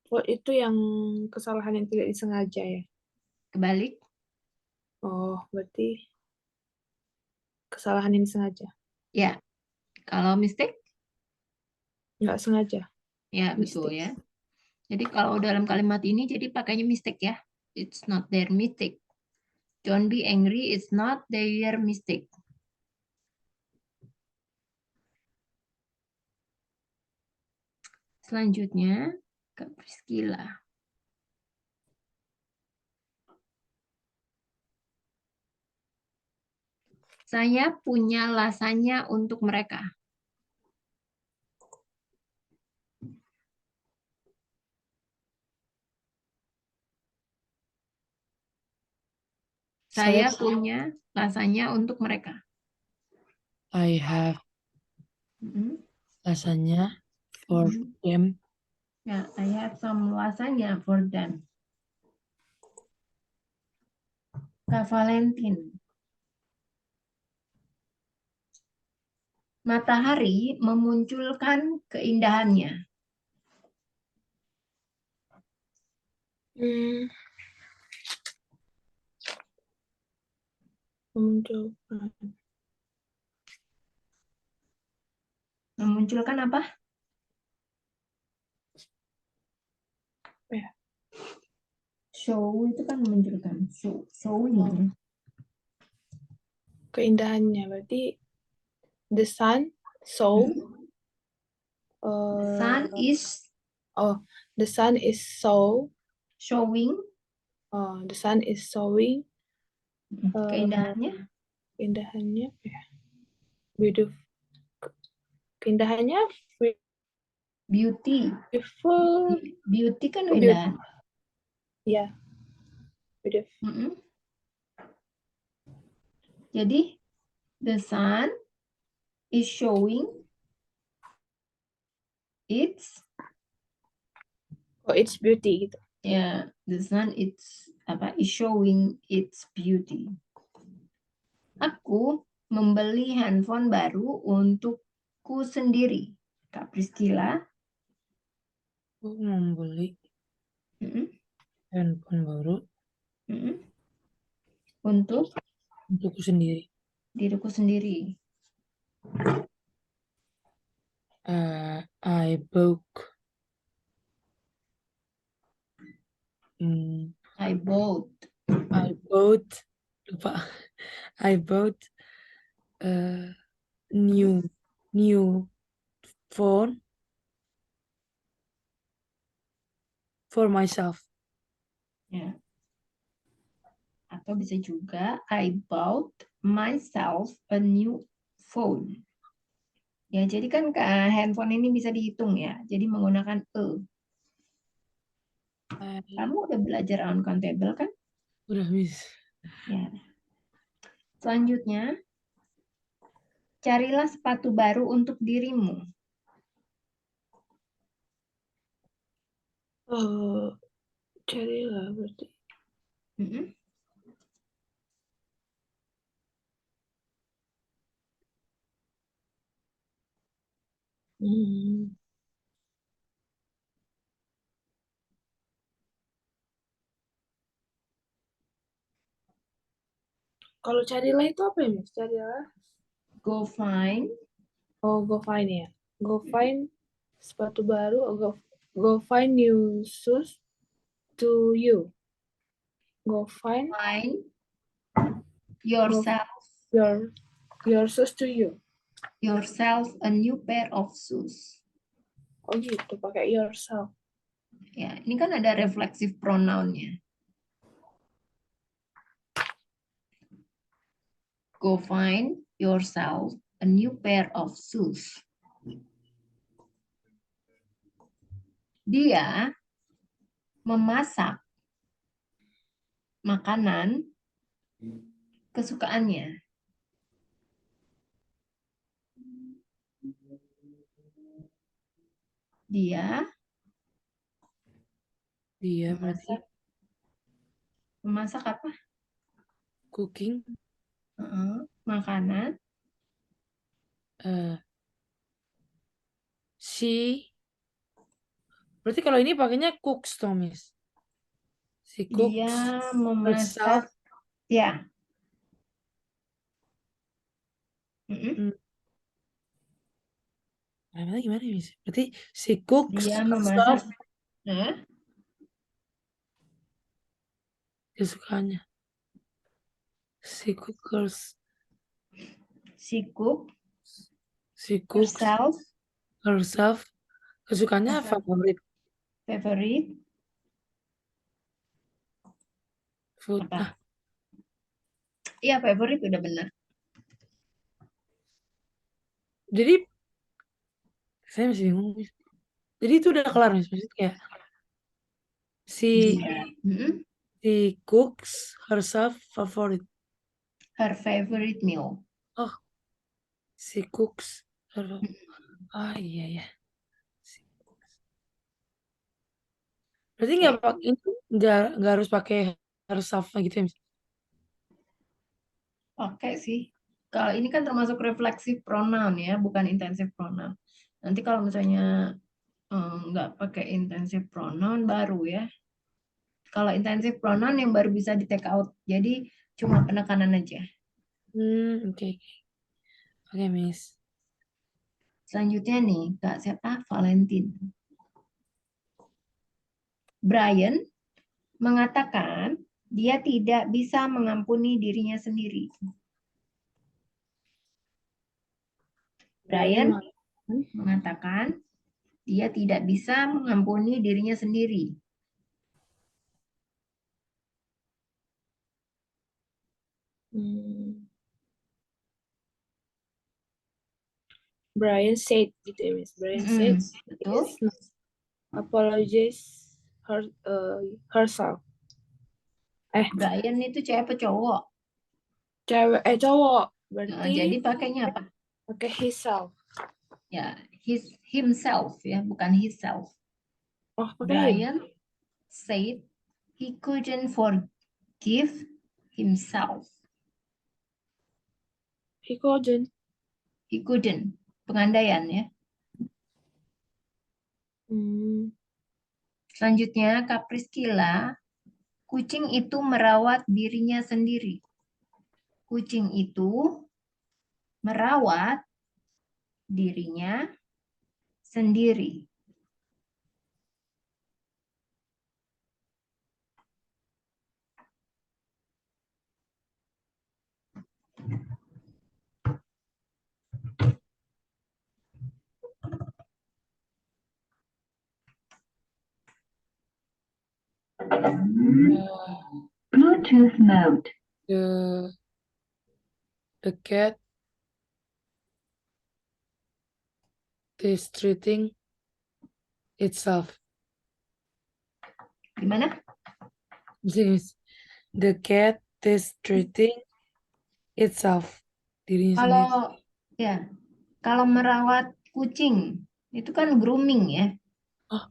Fault itu yang kesalahan yang tidak disengaja ya. Kebalik. Oh, berarti kesalahan yang disengaja. Ya, kalau mistake? Nggak sengaja. Ya, betul ya. Jadi kalau dalam kalimat ini jadi pakainya mistake ya. It's not their mistake. Don't be angry, it's not their mistake. Selanjutnya, Kak Priscilla. Saya punya lasanya untuk mereka. Saya punya lasanya untuk mereka. I have lasanya for them. Ya, I have some lasanya for them. Kak Valentin. Matahari memunculkan keindahannya. Memunculkan apa? Ya. Show itu kan memunculkan. Showing. Keindahannya berarti the sun show. Sun is The sun is so. showing. The sun is showing Keindahannya? Keindahannya apa ya? Beautiful. Keindahannya Beauty. beautiful. Beauty kan Beautiful. keindahan. Ya, beautiful. Mm-mm. Jadi, the sun is showing its, Oh, it's beauty gitu. ya, the sun is showing its beauty. Aku membeli handphone baru untukku sendiri. Kak Priscila. Aku membeli Mm-mm. handphone baru Mm-mm. Untuk untukku sendiri. diriku sendiri. I bought I bought. lupa. I bought a new phone for myself. Ya. Atau bisa juga I bought myself a new phone. Ya, jadi kan handphone ini bisa dihitung ya. Jadi menggunakan e. Kamu udah belajar uncountable kan? Udah, Miss. Ya. Selanjutnya, carilah sepatu baru untuk dirimu. Carilah berarti. Mm-mm. Kalau carilah itu apa ya, Miss? Carilah. Go find. Oh, go find ya. Go find sepatu baru. Oh, go find new shoes to you. Go find Find yourself. your shoes to you. Yourself a new pair of shoes. Oh gitu, pakai yourself. Ya, ini kan ada reflexive pronounnya. Go find yourself a new pair of shoes. Dia memasak makanan kesukaannya. Dia berarti memasak apa? cooking. Makanan. Berarti kalau ini pakainya cooks toh, Miss. Si Dia cooks memasak. herself. Ya. Mm-mm. Gimana ya, Miss? Berarti si cooks Dia herself memasak. kesukaannya. Si cookers. She cook Si cooks herself herself kesukaannya favorit favorite food. apa? Iya, favorite udah benar. Jadi saya masih bingung, Miss. Jadi itu udah kelar, Miss. Maksudnya kayak si Mm-mm. si cooks herself favorite. Her favorite meal. Oh, si cooks herself. Iya ya. Berarti nggak Oke. pakai itu nggak harus pakai herself gitu ya, Miss? Oke sih. Kalau ini kan termasuk reflexive pronoun ya, bukan intensive pronoun. Nanti kalau misalnya nggak pakai intensive pronoun baru ya. Kalau intensive pronoun yang baru bisa di take out. Jadi cuma penekanan aja. Oke. Oke, Miss. Selanjutnya nih, Kak siapa? Valentine. Brian mengatakan dia tidak bisa mengampuni dirinya sendiri. Brian mengatakan dia tidak bisa mengampuni dirinya sendiri. Hmm, Brian said gitu ya, Miss. Brian said Betul. is not apologize herself. Brian itu cewek apa cowok? Cewek cowok. Nah, Berarti jadi pakainya apa? pakai himself. Ya, himself ya, bukan himself. Oh, pakai him. Brian said he couldn't forgive himself. He couldn't. He couldn't. Pengandaian ya. Hmm, Selanjutnya, Kak Priscilla, kucing itu merawat dirinya sendiri. Kucing itu merawat dirinya sendiri. Bluetooth mode. The cat is treating itself. Gimana? Yes. The cat is treating itself. Dirinya sendiri. Kalau merawat kucing itu kan grooming ya. Oh.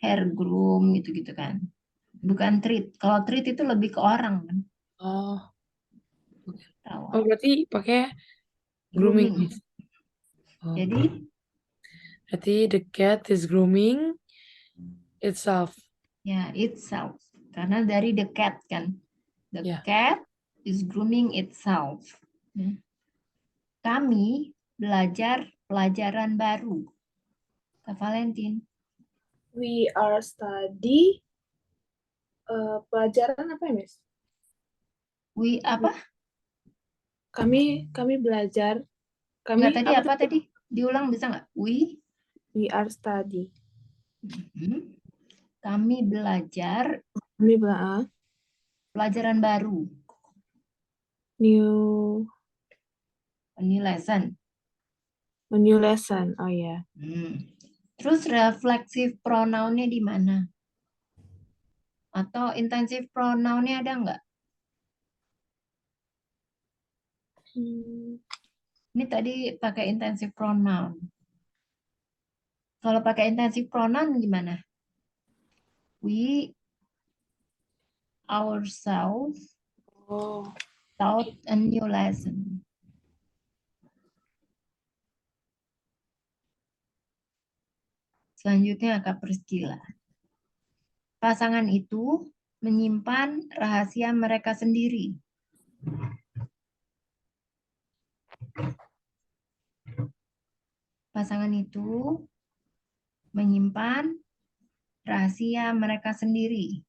Hair groom gitu-gitu kan. Bukan treat. Kalau treat itu lebih ke orang kan. Oh. Rawat. Oh, berarti pakai grooming. Grooming. Oh. Jadi Berarti the cat is grooming itself. ya itself. Karena dari the cat kan. The Ya. cat is grooming itself. Ya. Kami belajar pelajaran baru. Kak Valentin. we are study pelajaran apa ya, Miss? We apa? Kami belajar. Enggak, tadi apa tadi? Diulang bisa nggak? We are study. Kami belajar Kami belajar pelajaran baru. new Lesson. new lesson. Oh ya. Terus reflexive pronounnya di mana? Atau intensive pronounnya ada nggak? Ini tadi pakai intensive pronoun. Kalau pakai intensive pronoun gimana? We ourselves taught a new lesson. Selanjutnya Kak Priscilla. Pasangan itu menyimpan rahasia mereka sendiri. Pasangan itu menyimpan rahasia mereka sendiri.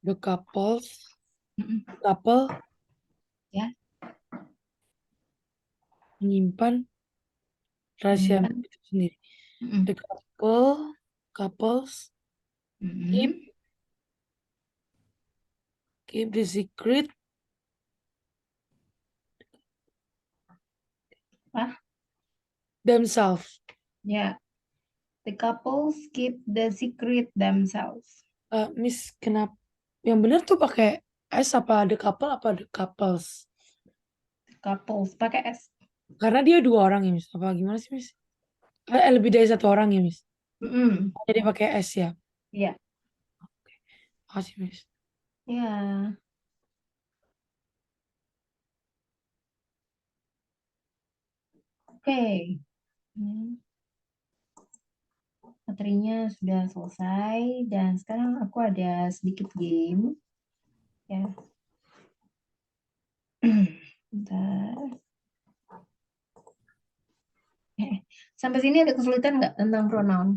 The couple Ya. menyimpan rahasia Menyimpan. itu sendiri. The couples keep the secret themselves. Ya. The couples keep the secret themselves. Miss, kenapa? Yang benar tuh pakai S apa the couple apa the couples? Couples pakai S. Karena dia 2 orang ya, Miss. Apa gimana sih, Miss? Lebih dari 1 orang ya, Miss. Jadi pakai S ya. Iya. Oke. Makasih, Miss. Ya. Oke. Materinya sudah selesai dan sekarang aku ada sedikit game. Ya. Bentar. Sampai sini ada kesulitan nggak tentang pronoun?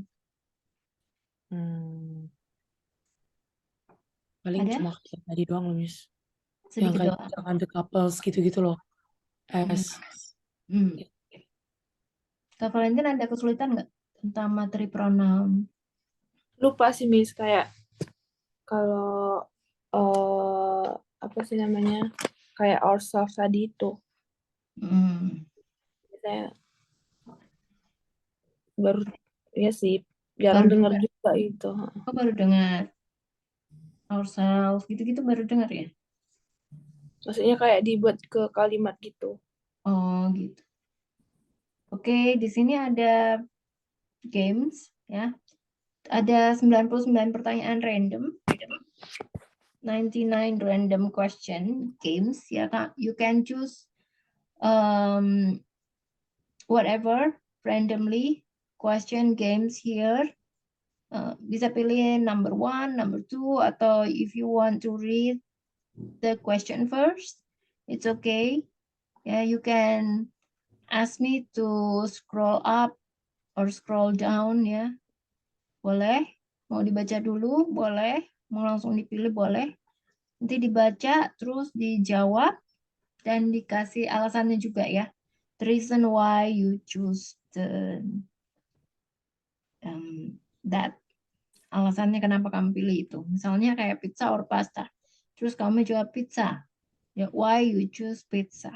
Paling Ada? cuma tadi doang loh, Miss. Sedikit Yang kayak doang. misalkan the couples gitu-gitu loh. S. Kak Valentin ada kesulitan nggak? tentang materi pronoun. Lupa sih Miss, kayak kalau apa sih namanya, kayak ourselves tadi itu Hmm. saya baru, ya sih jarang Baru dengar dengar. juga itu. Oh, baru dengar. Ourselves gitu-gitu baru dengar ya? Maksudnya kayak dibuat ke kalimat gitu. Oh, gitu. Oke, di sini ada games ya. Ada 99 pertanyaan random. 99 random question games ya Kak. You can choose whatever randomly question games here. Bisa pilih number 1, number 2, atau if you want to read the question first, it's okay. Yeah, you can ask me to scroll up or scroll down ya. Boleh. Mau dibaca dulu, boleh. Mau langsung dipilih, boleh. Nanti dibaca, terus dijawab, dan dikasih alasannya juga ya. The reason why you choose that. Alasannya kenapa kamu pilih itu. Misalnya kayak pizza or pasta. Terus kamu jawab pizza. Ya, why you choose pizza?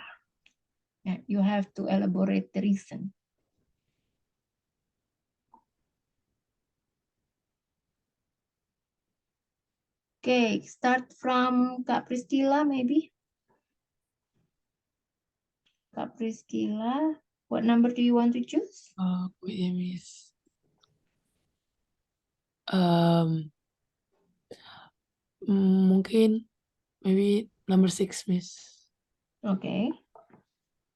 Ya, you have to elaborate the reason. Okay, start from Kak Priscilla maybe. Kak Priscilla, what number do you want to choose? Wait a minute. Mungkin maybe number 6, Miss. Okay.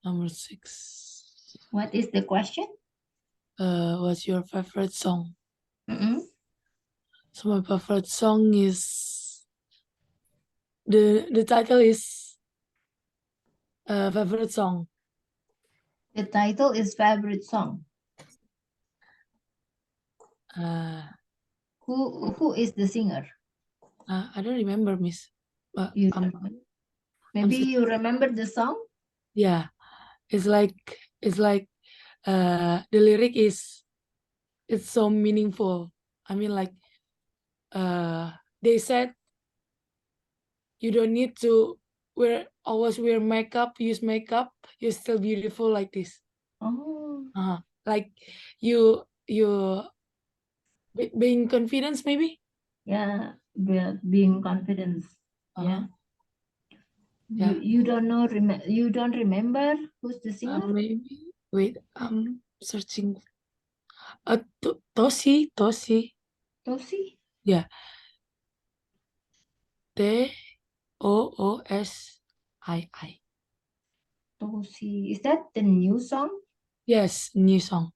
Number 6. What is the question? What's your favorite song? Mm-mm. So my favorite song is the title is favorite song. The title is favorite song. Who is the singer? I don't remember, Miss. But You maybe you remember the song? yeah, it's like the lyric is, it's so meaningful. I mean, like they said you don't need to always wear makeup, use makeup, you're still beautiful like this. Oh, Like you being confidence maybe. yeah, being confident. Yeah. Yeah. You don't know, you don't remember who's the singer? Maybe wait, I'm searching. Tosi. Tosi? Yeah. Toosii. Tosi. Is that the new song? Yes, new song.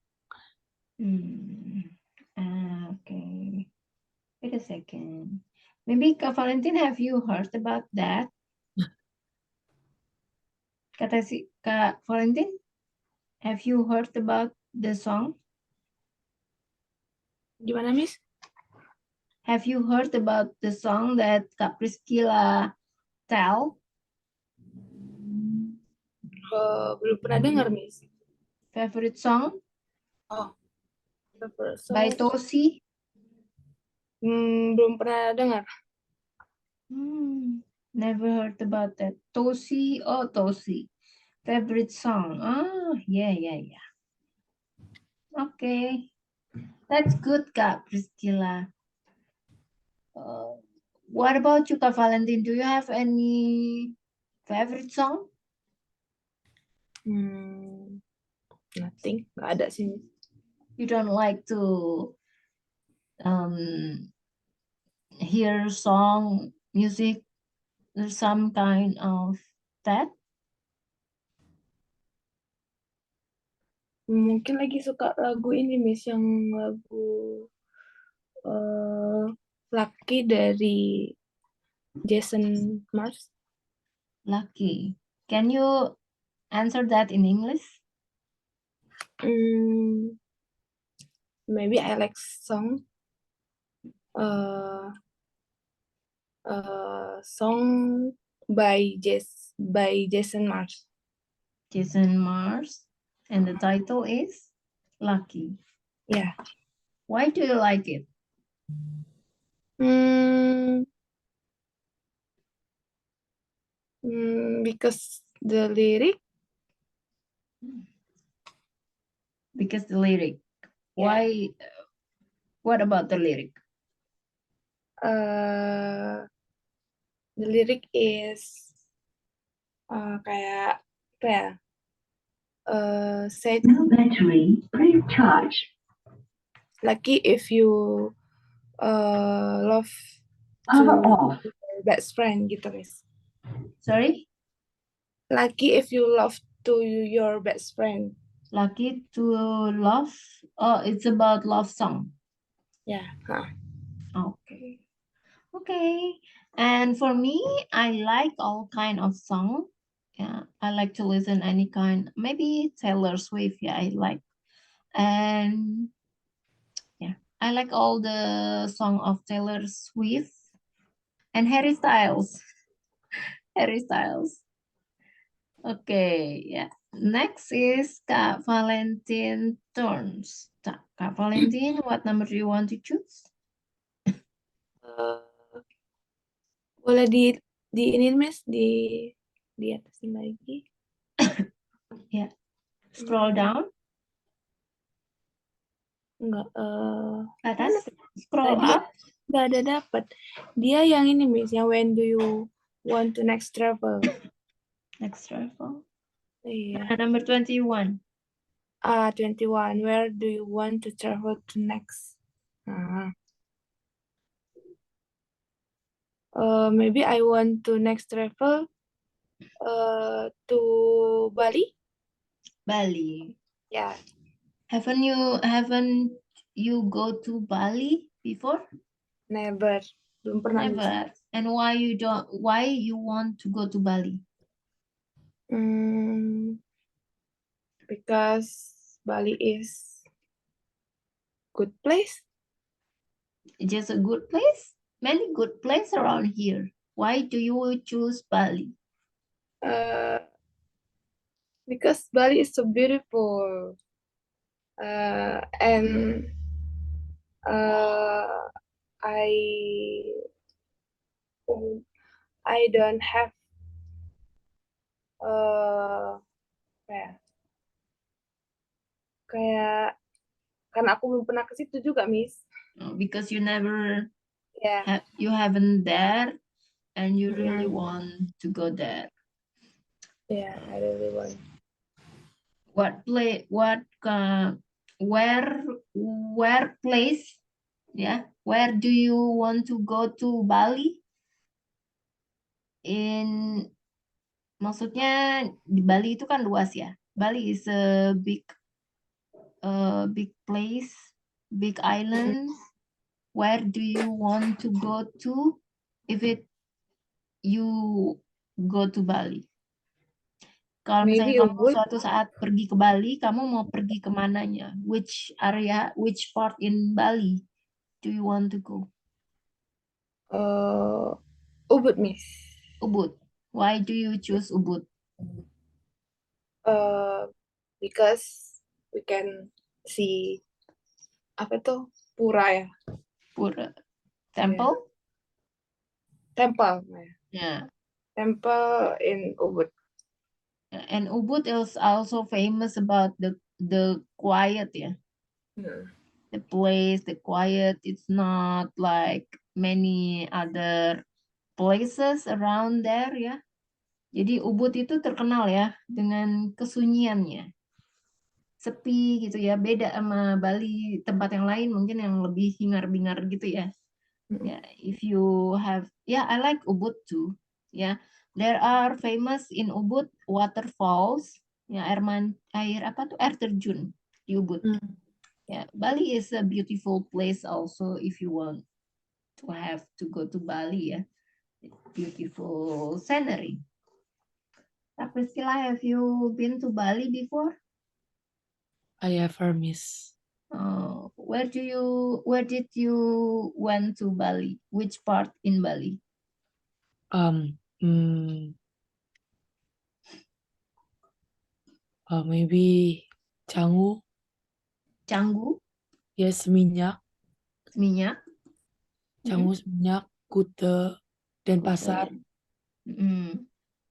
Okay. Wait a second. Maybe Kak Valentin, have you heard about that? Kata si Kak Valentin, have you heard about the song? Gimana Miss? Have you heard about the song that Kak Priscilla tell? Belum pernah dengar Miss. Favorite song Favorite by song, Tosi? belum pernah dengar. Never heard about that. Tosi, oh Tosi. Favorite song. Oh, yeah. Okay. That's good, Kak Priscilla. What about you, Kak Valentin? Do you have any favorite song? Nothing, nggak ada sih Miss. You don't like to hear song, music, some kind of that? Mungkin lagi suka lagu ini Miss, yang lagu Lucky dari Jason Mars. Lucky. Can you answer that in English? Maybe I like song. Song by Jason Mars. Jason Mars. And the title is Lucky. Yeah. Why do you like it? Because the lyric, Because the lyric. Yeah. Why? What about the lyric? The lyric is kayak apa ya? Said No battery. Please charge. lucky if you love Power to off. your best friend gitu, Miss. Sorry? Lucky if you love to your best friend. Lucky to love. Oh, it's about love song. Yeah. Okay. Okay. And for me, I like all kind of song. Yeah, I like to listen any kind. Maybe Taylor Swift, yeah, I like. And yeah, I like all the song of Taylor Swift and Harry Styles. Harry Styles. Okay, yeah. Next is Kak Valentine turns. Kak Valentine, what number do you want to choose? Boleh di ini, Miss, di atas lagi. Yeah. Scroll down. Enggak, Atas. Scroll tadi up. nggak ada dapat. Dia yang ini, Miss, yang when do you want to next travel? Next travel. Iya. Number 21. 21. Where do you want to travel to next? Maybe I want to next travel to Bali. Bali. Yeah. Haven't you go to Bali before? Never. Belum pernah, Miss. Never. And why you want to go to Bali? Because Bali is good place. Just a good place? Many good place around here. Why do you choose Bali? Because Bali is so beautiful. And I don't have apa ya, kayak karena aku belum pernah ke situ juga, Miss. Because you never Yeah. you haven't there and you really Mhm. want to go there. Yeah, I really want. Where place, yeah, where do you want to go to Bali? Maksudnya di Bali itu kan luas ya. Bali is a big place, big island. Where do you want to go to if you go to Bali? Kalau misalnya Maybe kamu Ubud. suatu saat pergi ke Bali, kamu mau pergi ke mananya? Which area, which part in Bali do you want to go? Ubud, Miss. Ubud. Why do you choose Ubud? Because we can see apa tuh pura ya, Pura. Temple? temple ya. Yeah. Temple in Ubud. And Ubud is also famous about the quiet, yeah. The place, the quiet, it's not like many other places around there, ya. Jadi Ubud itu terkenal ya dengan kesunyiannya. Sepi gitu ya, beda sama Bali, tempat yang lain mungkin yang lebih hingar-bingar gitu ya. Yeah, if you have, yeah, I like Ubud too. Yeah, there are famous in Ubud waterfalls. Ya, air apa tuh, air terjun di Ubud. Yeah, Bali is a beautiful place also if you want to have to go to Bali ya. Beautiful scenery. Priscilla, have you been to Bali before? I ever miss. Where did you went to Bali? Which part in Bali? Maybe Canggu. Canggu? Yes, seminyak, Minyak. Canggu, seminyak, Kute, Denpasar,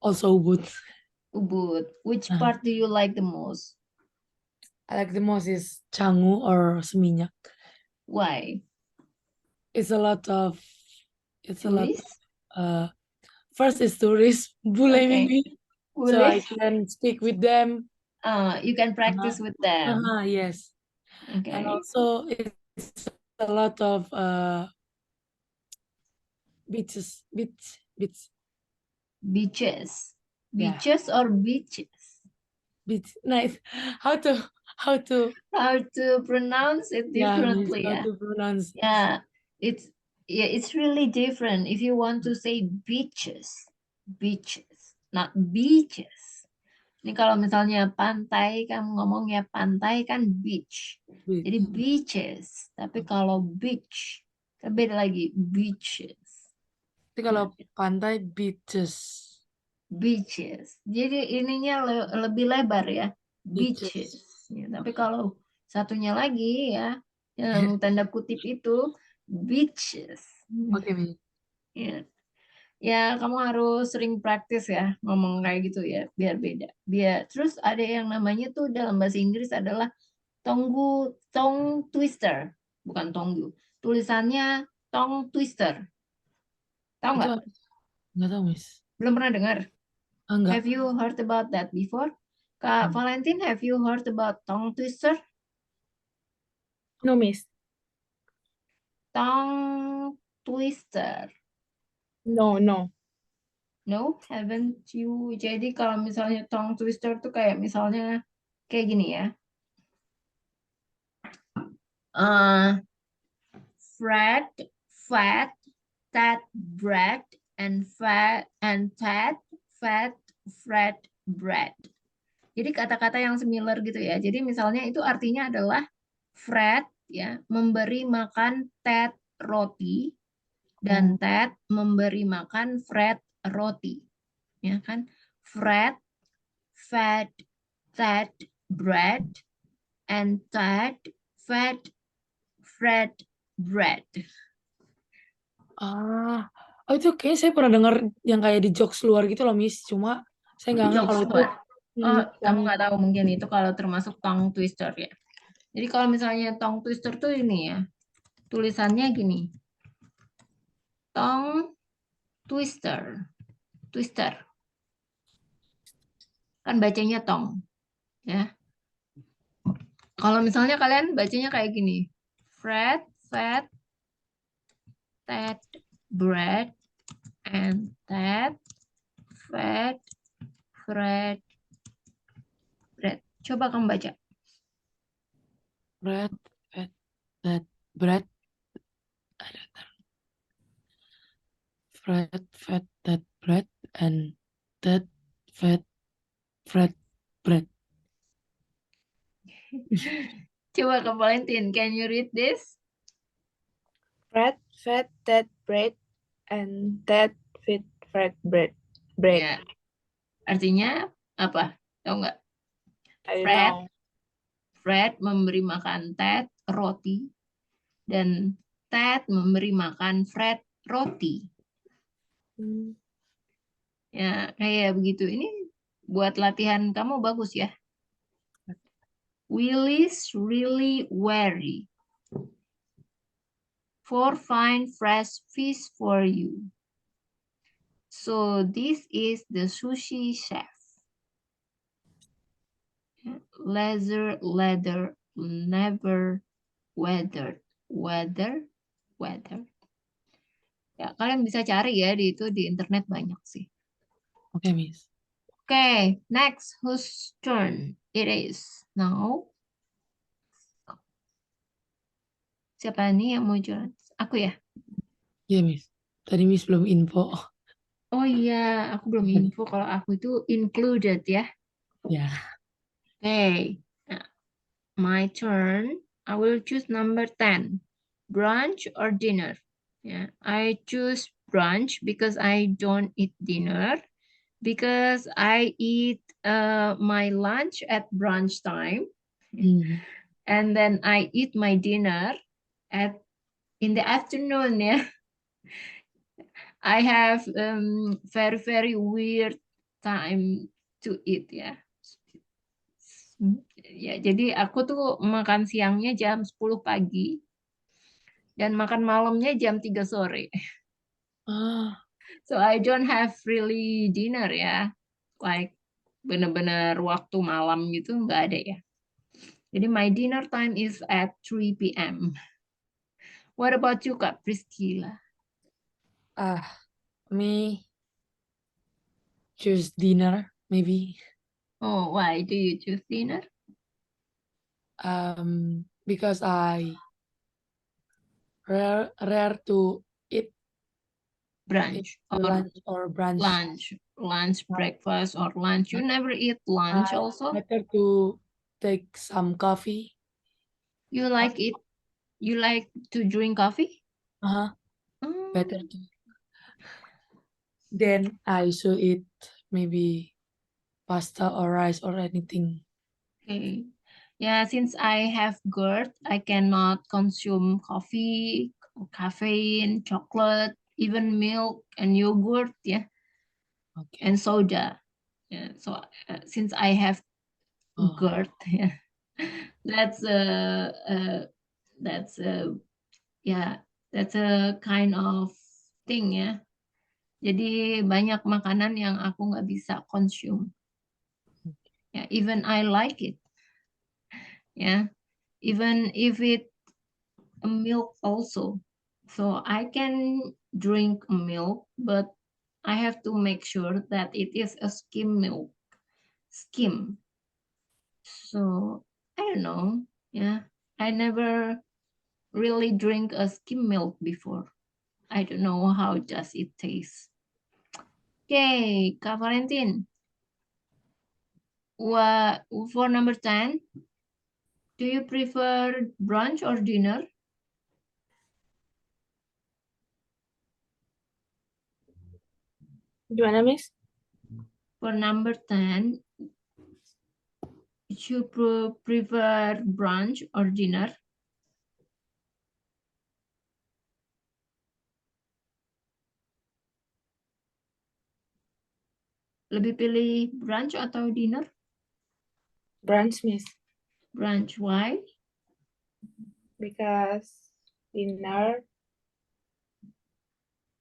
also Ubud. Ubud. Which Uh-huh. part do you like the most? I like the most is Canggu or seminyak. Why? It's a lot of Tourists? first is tourists blaming Okay. me, so I Boleh. can speak with them. You can practice with them. Yes. And Okay. also it's a lot of beaches. Beaches. Yeah. Beaches or beaches? Nice. How to How to pronounce it yeah, miss, differently, how yeah. to pronounce Yeah, it's really different if you want to say beaches, not beaches. Ini kalau misalnya pantai, kamu ngomong ya pantai kan beach. beach. Jadi beaches. Tapi kalau beach, kan beda lagi, beaches. Tapi kalau pantai beaches. Beaches. Jadi ininya lebih lebar ya, beaches. Ya, tapi kalau satunya lagi ya, yang tanda kutip itu beaches. Oke, Mi. Ya. Ya, kamu harus sering praktis ya ngomong kayak gitu ya, biar beda. Terus ada yang namanya tuh dalam bahasa Inggris adalah tongue twister, bukan tonggu. Tulisannya tongue twister. Tahu nggak? Nggak tahu, Miss. Belum pernah dengar? Enggak. Have you heard about that before? Kak Valentine, have you heard about tongue twister? No, miss. Tongue twister. No. No, haven't you? Jadi kalau misalnya tongue twister tuh kayak misalnya kayak gini ya. Fat, tat, bread, and fat, bread. Jadi kata-kata yang similar gitu ya. Jadi misalnya itu artinya adalah Fred ya memberi makan Ted roti dan Ted memberi makan Fred roti. Ya kan? Fred fed Ted bread and Ted fed Fred bread. Oh itu kayaknya saya pernah dengar yang kayak di jokes luar gitu loh, Miss. Cuma saya nggak ngerti kalau itu. Kamu nggak tahu mungkin itu kalau termasuk tongue twister ya. Jadi kalau misalnya tongue twister tuh ini ya, tulisannya gini. Tongue twister. Kan bacanya tong. Ya. Kalau misalnya kalian bacanya kayak gini. Fred, fat, tat, bread, and tat, fat, Fred, bread. Coba kamu baca. Bread, fat, that, bread. Fred, fat, that, bread, and that, fat, Fred, bread. Coba Kak Valentine, can you read this? Fred fed that bread and that fed Fred bread. Ya. Artinya apa? Tahu nggak? I don't know. Fred memberi makan Ted roti dan Ted memberi makan Fred roti. Ya, kayak begitu. Ini buat latihan kamu bagus ya. Willie's really wary. For fine fresh fish for you. So this is the sushi chef. Leather, never weathered. Weather. Ya, kalian bisa cari ya di internet banyak sih. Oke, Miss. Okay, next, whose turn it is now? Siapa nih yang mau jualan? Aku ya? Iya, Miss. Tadi Miss belum info. Oh iya, aku belum info kalau aku itu included ya. Ya. Okay, my turn. I will choose number 10. Brunch or dinner? Yeah, I choose brunch because I don't eat dinner. Because I eat my lunch at brunch time. And then I eat my dinner in the afternoon, yeah. I have very, very weird time to eat, ya. Ya, jadi aku tuh makan siangnya jam 10 pagi dan makan malamnya jam 3 sore. Ah, So I don't have really dinner, ya. Like bener-bener waktu malam gitu nggak ada, ya. Jadi my dinner time is at 3 p.m. What about you, Kak Priscilla? me choose dinner maybe. Oh, why do you choose dinner? Because I rare to eat Brunch or lunch or brunch. lunch, breakfast or lunch. You never eat lunch also? Better to take some coffee. You like it? You like to drink coffee? Better to. Then I should eat maybe pasta or rice or anything. Okay. Yeah, since I have GERD, I cannot consume coffee, caffeine, chocolate, even milk and yogurt, yeah, Okay. and soda. Yeah, so since I have Oh. GERD, yeah, that's yeah, that's a kind of thing, ya. Jadi banyak makanan yang aku nggak bisa consume. Yeah, even I like it. Yeah, even if it milk also. So I can drink milk, but I have to make sure that it is a skim milk. Skim. So I don't know. Yeah, I never really drink a skim milk before. I don't know how does it taste. Okay, Kak Valentin. For number 10, do you prefer brunch or dinner? Gimana, Miss? For number 10, you prefer brunch or dinner? Lebih pilih brunch atau dinner? Brunch, Miss. Brunch, why? Because dinner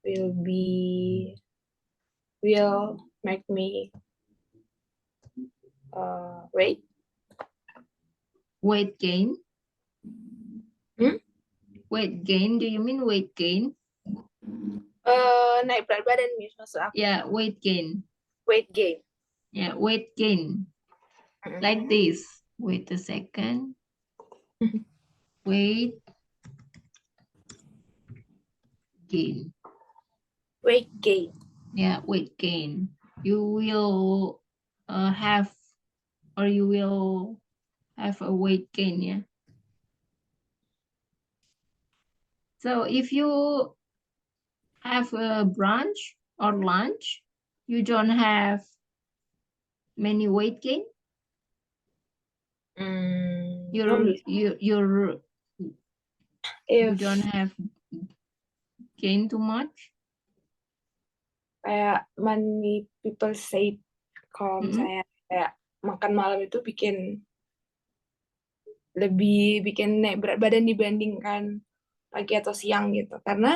will make me wait. Weight gain? Hmm? Weight gain, do you mean weight gain? Naik berat badan, Miss, maksud aku. Yeah, weight gain. Weight gain. Yeah, weight gain. Like this. Wait a second. Weight gain. Weight gain. Yeah, weight gain. You will have a weight gain, yeah. So if you have a brunch or lunch, you don't have many weight gain. No, Miss. You don't have gain too much. Kayak many people say kalau misalnya kayak makan malam itu lebih bikin naik berat badan dibandingkan pagi atau siang gitu. Karena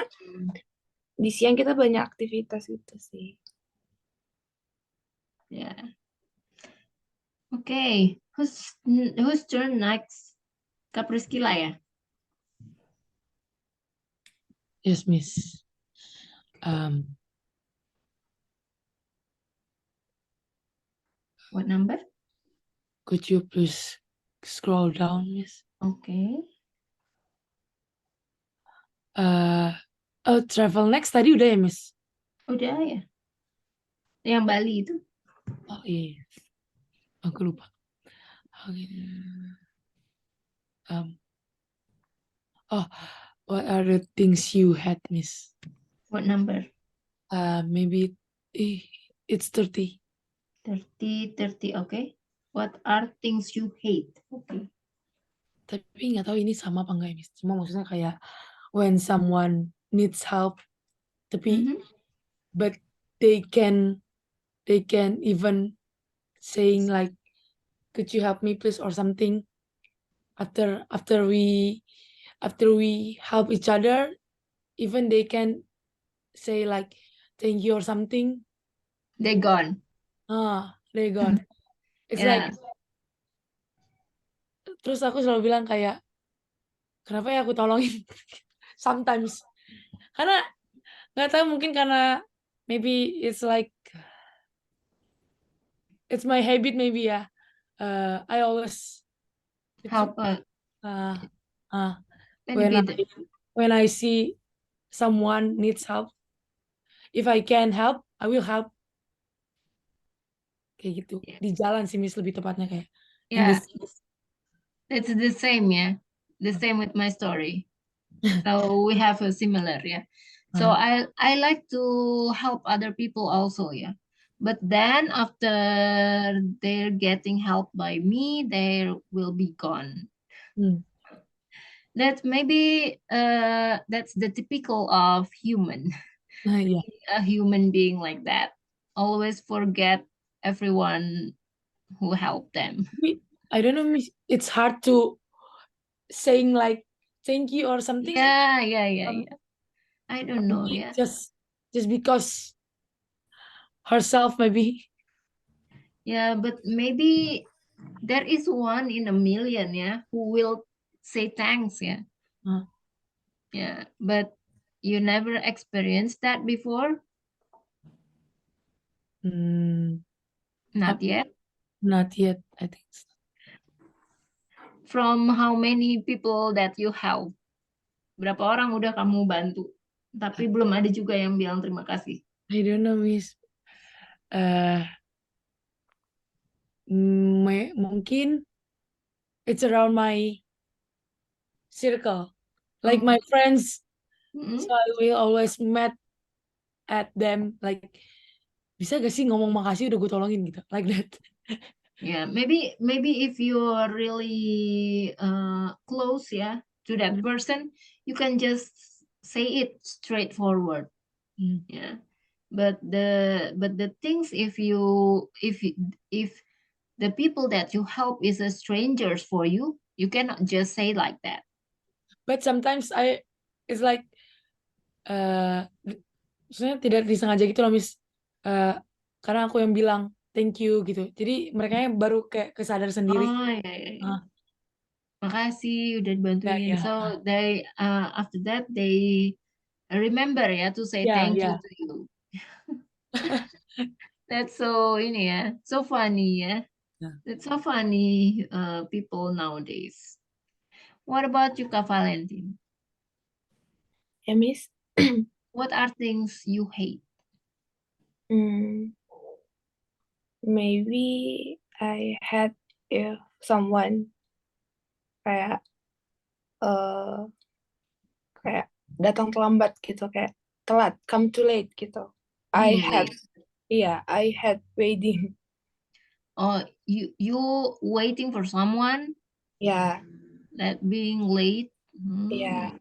di siang kita banyak aktivitas gitu sih. Yeah. Okay. Whose turn next? Kak Priscilla, ya? Yes, Miss. What number? Could you please scroll down, Miss? Okay. Travel next tadi udah ya, Miss? Udah ya. Yang Bali itu. Oh iya. Aku lupa. What are the things you had, Miss? What number? Maybe it's 30. 30, okay. What are things you hate? Okay. Tapi nggak tahu ini sama apa enggak ya, Miss. Cuma maksudnya kayak when someone needs help, tapi Mhm. but they can even saying like, could you help me please or something after we help each other, even they can say like thank you or something. They gone. They gone. It's Yeah. like, terus aku selalu bilang kayak, kenapa ya aku tolongin sometimes, karena nggak tahu, mungkin karena maybe it's like it's my habit maybe ya. I always Help. uh, uh, Maybe beda. when I see someone needs help, if I can help, I will help. Kayak gitu. Yeah. Di jalan sih, Miss, lebih tepatnya kayak. in Yeah. the- It's the same, yeah. The same with my story. So we have a similar, yeah. So I like to help other people also, yeah. But then after they're getting help by me, they will be gone. Hmm. That maybe that's the typical of human, Nah, iya. a human being like that. Always forget everyone who helped them. Tapi, I don't know, Miss, it's hard to saying like thank you or something. Yeah. Um, I don't know, maybe yeah. just because herself maybe. Yeah, but maybe there is one in a million, yeah, who will say thanks, yeah. Yeah, but you never experienced that before? Not yet? Not yet, I think so. From how many people that you help? Berapa orang udah kamu bantu? Tapi belum ada juga yang bilang terima kasih. I don't know, Miss. Mungkin it's around my circle, like my friends. So I will always met at them like, bisa gak sih ngomong makasih udah gue tolongin gitu, like that. Yeah, maybe if you're really close, yeah, to that person, you can just say it straightforward. Yeah, but the things, if the people that you help is a strangers for you, you cannot just say like that. But sometimes it's like maksudnya tidak disengaja gitu loh, Miss. Karena aku yang bilang thank you gitu, jadi mereka yang baru kayak kesadar sendiri. Oh ya. Makasih udah dibantuin. Yeah. So they after that they remember ya to say thank you to you. That's so ini ya, so funny ya. That's so funny people nowadays. What about you, Kak Valentine? Yeah, Miss. What are things you hate? Maybe I had if someone kayak kayak datang terlambat gitu, kayak telat, come too late gitu. I had waiting. Oh, you waiting for someone? Yeah. That being late? Yeah.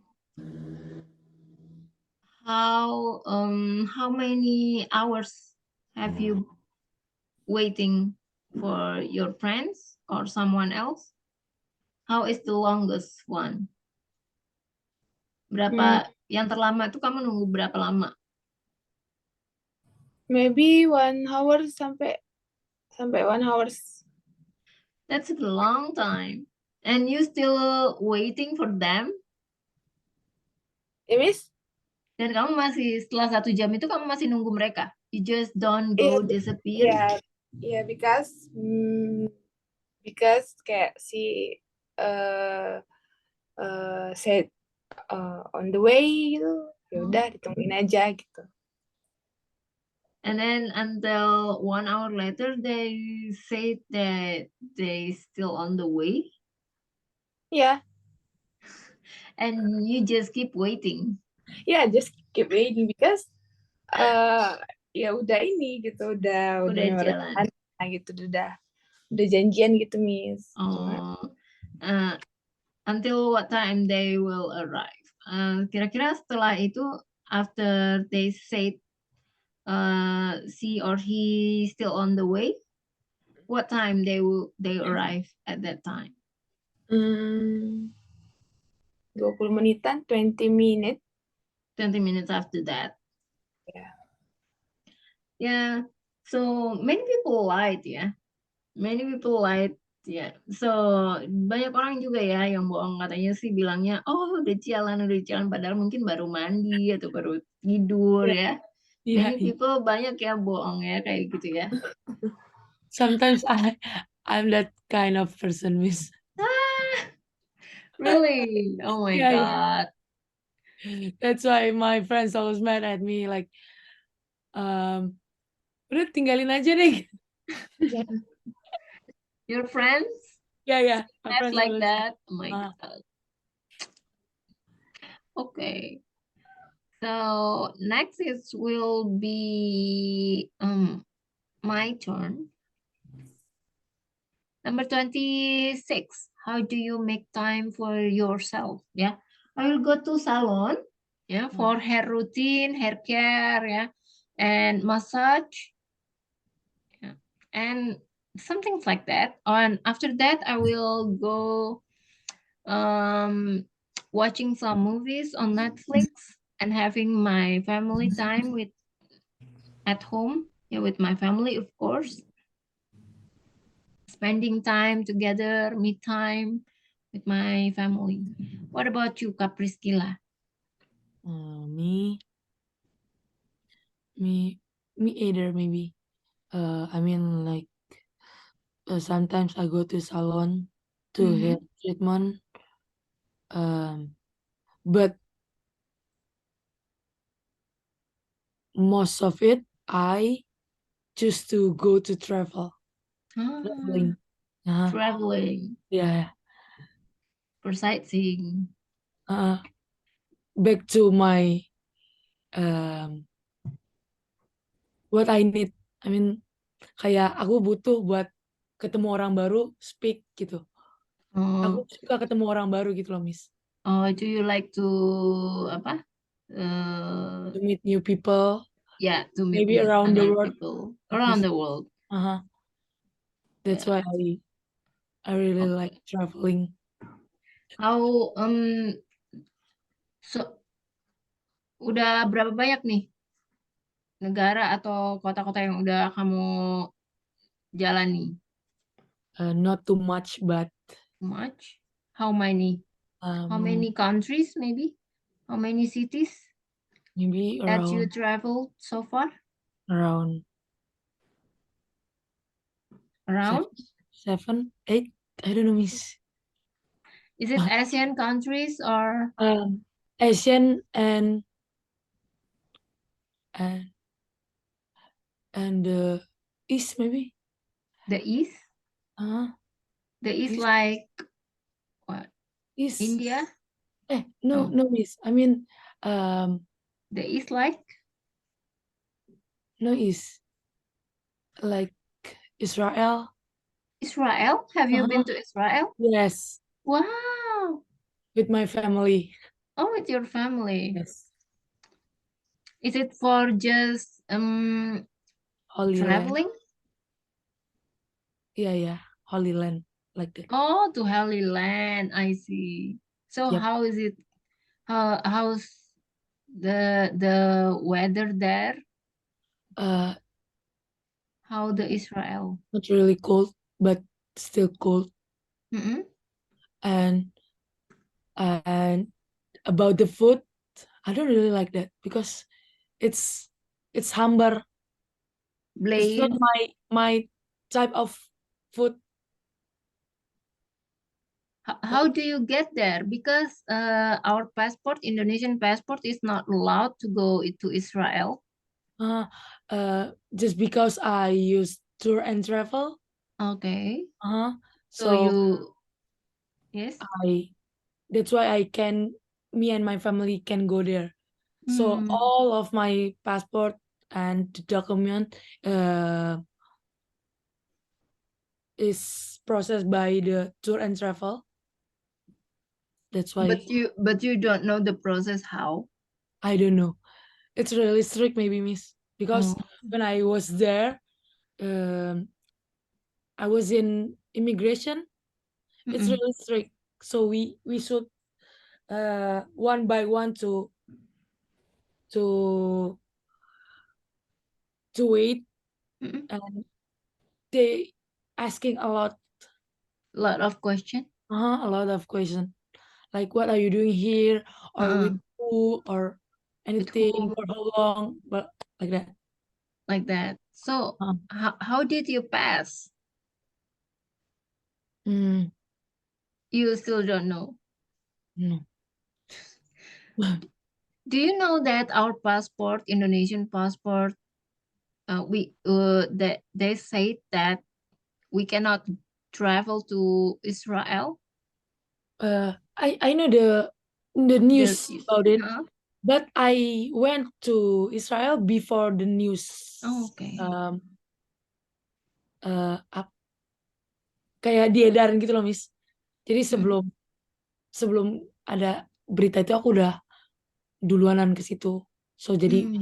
How many hours have you waiting for your friends or someone else? How is the longest one? Berapa yang terlama itu kamu nunggu berapa lama? Maybe 1 hour sampai 1 hour. That's a long time. And you still waiting for them? Miss? Dan kamu masih setelah 1 jam itu kamu masih nunggu mereka? You just don't go disappear? Yeah, because kayak si said on the way gitu, ya udah ditungguin aja gitu. And then until 1 hour later, they say that they still on the way? Yeah. And you just keep waiting? Yeah, just keep waiting because ya udah ini gitu, udah jalan gitu, udah janjian gitu, Miss. Oh, until what time they will arrive. Kira-kira setelah itu, after they said she or he still on the way, what time they arrive at that time? 20 menitan, 20 minutes. 20 minutes after that. Yeah. Yeah. So many people lied ya. Many people lied ya. So banyak orang juga ya yang bohong, katanya sih bilangnya oh udah jalan padahal mungkin baru mandi atau baru tidur ya. Yeah, Many people banyak ya bohong ya kayak gitu ya. sometimes I'm that kind of person, Miss. Really? Oh my Yeah, God. that's why my friends always mad at me, like, udah tinggalin aja deh. Your friends? Yeah, my That's friends like always. that? Oh my Uh, God. Okay. So next will be my turn. Number 26. How do you make time for yourself? Yeah. I will go to salon, yeah, for hair routine, hair care, yeah, and massage, yeah, and some things like that. And after that, I will go watching some movies on Netflix and having my family time at home, yeah, with my family, of course. Spending time together, me time with my family. What about you, Kak Priscilla? me either, maybe. I mean, like, sometimes I go to salon to hair treatment. But most of it I choose to go to traveling. Traveling Yeah. for sightseeing. Back to my what I need. I mean, kayak aku butuh buat ketemu orang baru, speak gitu. Aku Oh, suka ketemu orang baru gitu loh, Miss. do you like to apa? To meet new people. Yeah, to meet Maybe around the other world. people around the world. That's why I really like traveling. How so udah berapa banyak nih negara atau kota-kota yang udah kamu jalani? Not too much, but Much? How many? How many countries maybe? How many cities maybe that you traveled so far? around Around? 7, 8. I don't know, Miss. Is it Asian countries or Asian and the East, maybe. the East? The East East. like what? East. India? No, Miss. I mean, The East like? no, East. Like Israel. Israel? Have you been to Israel? Yes, Wow. with my family. Oh, with your family. Yes. Is it for just Holy Land. traveling? Yeah. Holy Land, like that. Oh, to Holy Land. I see. So Yep. how is it? How's the weather there? How the Israel? Not really cold, but still cold. And about the food, I don't really like that because it's hambar. It's not Plain. my type of food. How do you get there? Because our passport, Indonesian passport, is not allowed to go to Israel. Just because I use tour and travel. Okay. So So you, yes. that's why me and my family can go there. So all of my passport and document is processed by the tour and travel. That's why But you don't know the process how. I don't know. It's really strict, maybe, Miss, because Oh. when I was there, I was in immigration. It's Mm-mm. really strict. So we should one by one to wait, Mm-mm. and they asking a lot Lot of question. questions, like what are you doing here, or with who, or anything, who? for how long, but like that. Like that. So Uh, how did you pass? mm, You still don't know. no. Do you know that our passport, Indonesian passport, they say that we cannot travel to Israel? I know the news Yes. about it, Huh? but I went to Israel before the news. Oh, okay. Kayak diedarin gitu loh, Miss. Jadi sebelum ada berita itu aku udah duluanan ke situ. So jadi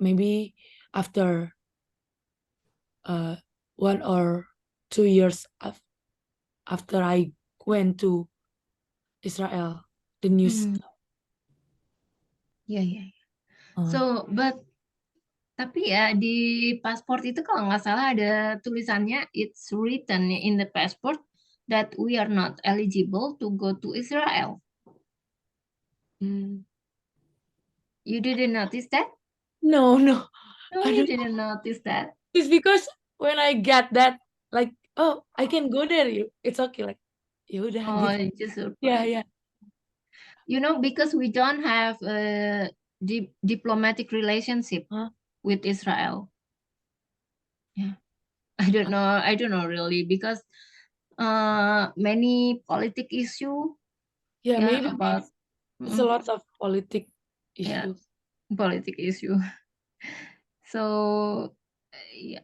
maybe after 1 or 2 years after I went to Israel, the news. Ya. So, tapi ya di pasport itu kalau nggak salah ada tulisannya, it's written in the passport that we are not eligible to go to Israel. You didn't notice that? No. No, I you don't. didn't notice that. It's because when I get that, like, oh, I can go there. It's okay. Like, ya udah Oh, gitu. it's just surprise. Yeah. You know, because we don't have a diplomatic relationship with Israel. Yeah, I don't know really, because many politic issue. Yeah, maybe about it's a lot of politic issues. politic issue. So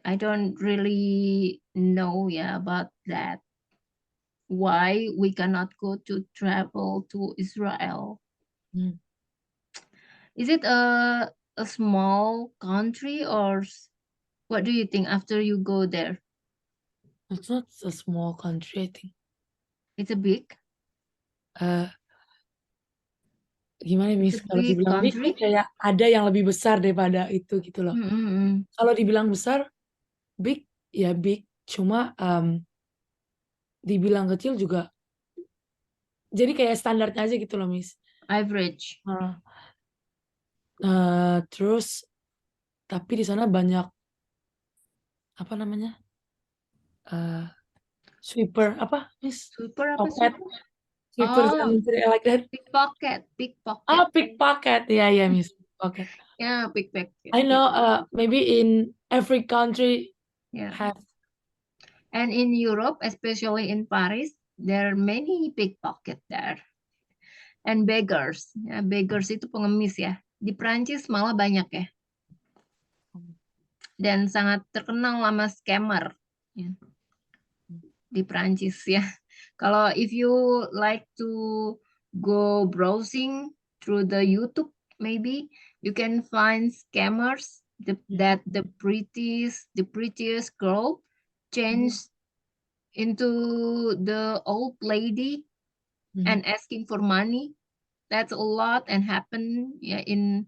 I don't really know about that. Why we cannot go to travel to Israel? Is it a small country, or what do you think after you go there? It's not a small country, I think. It's a big. Gimana, Miss? It's a Kalau big dibilang big, country. kayak ada yang lebih besar daripada itu gitu loh. Kalau dibilang besar, big, ya big. Cuma dibilang kecil juga. Jadi kayak standarnya aja gitu loh, Miss. Average. Terus, tapi di sana banyak apa namanya? Sweeper apa, Miss? Sweeper apa? Sweeper like that. Pickpocket. Pickpocket. Yeah, Miss. Pickpocket. Yeah, pickpocket. I know. Maybe in every country have. And in Europe, especially in Paris, there are many pickpocket there. And beggars. Ya, beggars itu pengemis ya. Di Prancis malah banyak ya. Dan sangat terkenal sama scammer. Ya. Di Prancis ya. Kalau if you like to go browsing through the YouTube, maybe you can find scammers that the prettiest girl changed into the old lady and asking for money. That's a lot and happen in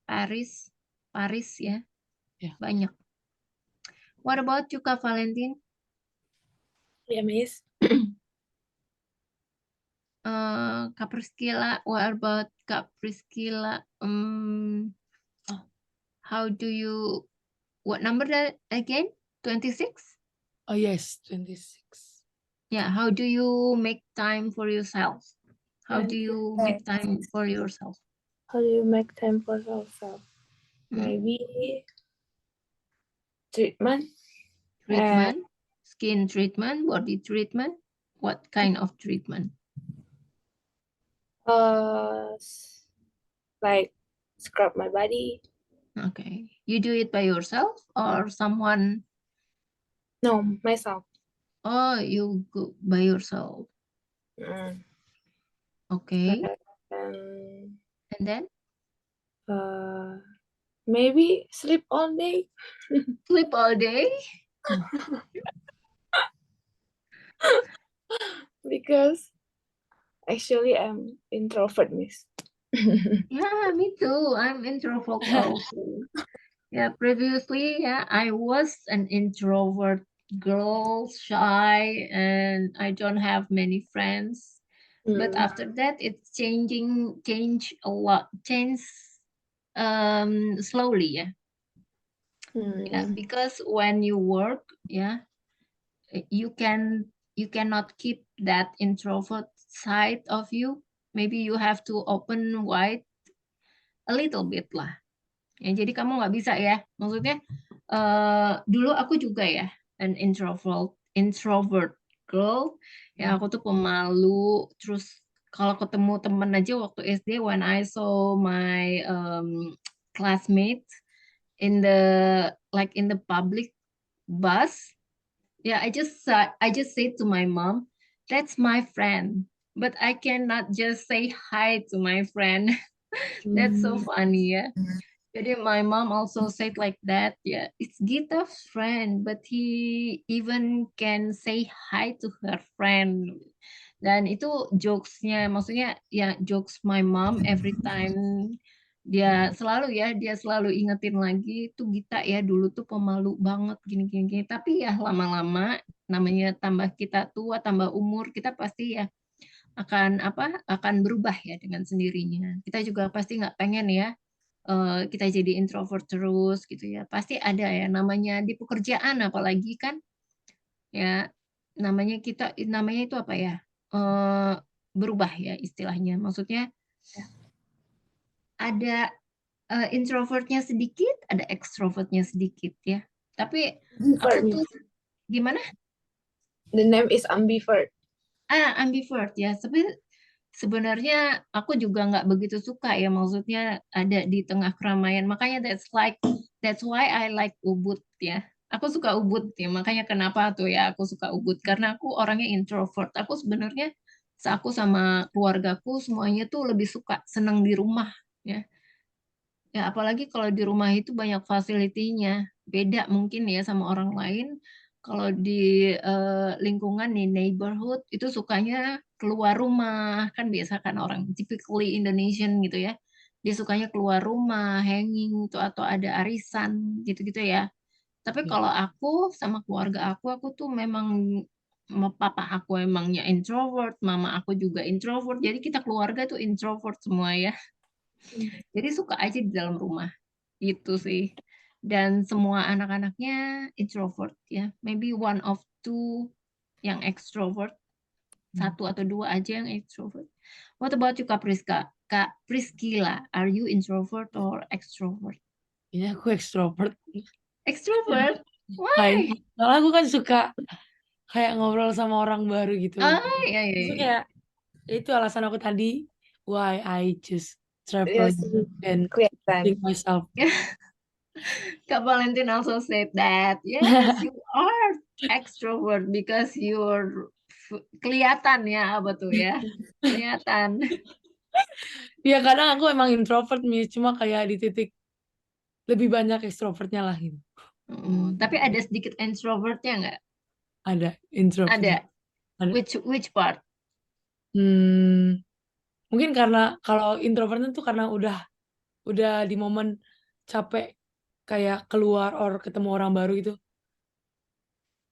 Paris ya. Banyak. What about you, Kak Valentin? Yeah, Miss. Kak Priscilla, what about Kak Priscilla? How do you, what number that again? 26? Oh yes, 26. Yeah, how do you make time for yourself? How do you make time for yourself? How do you make time for yourself? Maybe treatment. Skin treatment, body treatment. What kind of treatment? Like scrub my body. Okay. You do it by yourself or someone? No, myself. Oh, you go by yourself. Mm. Okay. And And then maybe sleep all day sleep all day. because actually I'm introvert, Miss. Yeah, me too. I'm introvert also. Yeah, previously, yeah, I was an introvert girl, shy, and I don't have many friends. But Mm. after that, it's change a lot, change slowly, yeah. Yeah, Mm. because when you work, yeah, you cannot keep that introvert side of you. Maybe you have to open wide a little bit lah. Ya, jadi kamu nggak bisa ya. Maksudnya dulu aku juga ya an introvert girl. Ya aku tuh pemalu. Terus kalau ketemu temen aja waktu SD when I saw my classmates in the public bus. Yeah, I just said to my mom, that's my friend. But I cannot just say hi to my friend. That's so funny, yeah. Jadi my mom also said like that, yeah, it's Gita's friend, but he even can say hi to her friend. Dan itu jokesnya, maksudnya ya jokes my mom every time dia selalu ingetin lagi tuh Gita ya dulu tuh pemalu banget gini. Tapi ya lama-lama namanya tambah kita tua, tambah umur, kita pasti ya akan berubah ya dengan sendirinya. Kita juga pasti nggak pengen ya kita jadi introvert terus gitu ya. Pasti ada ya namanya di pekerjaan apalagi kan ya namanya itu apa ya? eh Berubah ya istilahnya. Maksudnya ada introvertnya sedikit, ada extrovertnya sedikit ya. Tapi Ambivert, aku tuh Miss. gimana? The name is ambivert. Ambivert ya. Tapi sebenarnya aku juga nggak begitu suka ya, maksudnya ada di tengah keramaian. Makanya that's why I like Ubud ya. Aku suka Ubud ya, makanya kenapa tuh ya aku suka Ubud karena aku orangnya introvert. Aku sebenarnya aku sama keluargaku semuanya tuh lebih suka senang di rumah ya. Ya apalagi kalau di rumah itu banyak fasilitinya. Beda mungkin ya sama orang lain. Kalau di lingkungan di neighborhood itu sukanya keluar rumah. Kan biasa kan orang typically Indonesian gitu ya. Dia sukanya keluar rumah, hanging tuh atau ada arisan gitu-gitu ya. Tapi kalau aku sama keluarga aku tuh memang papa aku emangnya introvert, mama aku juga introvert. Jadi kita keluarga tuh introvert semua ya. Jadi suka aja di dalam rumah gitu sih. Dan semua anak-anaknya introvert ya. Maybe one of two yang extrovert, satu atau dua aja yang extrovert. What about you Kak Priska? Kak Priskila, are you introvert or extrovert? Ya aku extrovert. Extrovert? Kayak, Why? soalnya aku kan suka kayak ngobrol sama orang baru gitu. Ah, ya, ya, Itu ya. kayak itu alasan aku tadi why I choose Yes, traveling and kelihatan. being myself. Kak Valentin also said that. Yes, you are extrovert because you're kelihatan ya apa tuh ya? Kelihatan. Ya kadang aku emang introvert Miss, cuma kayak di titik lebih banyak extrovertnya lah gitu. Tapi ada sedikit introvertnya nggak? Ada introvert. Ada. Ada. Which part? Mungkin karena kalau introvert itu karena udah di momen capek kayak keluar or ketemu orang baru gitu.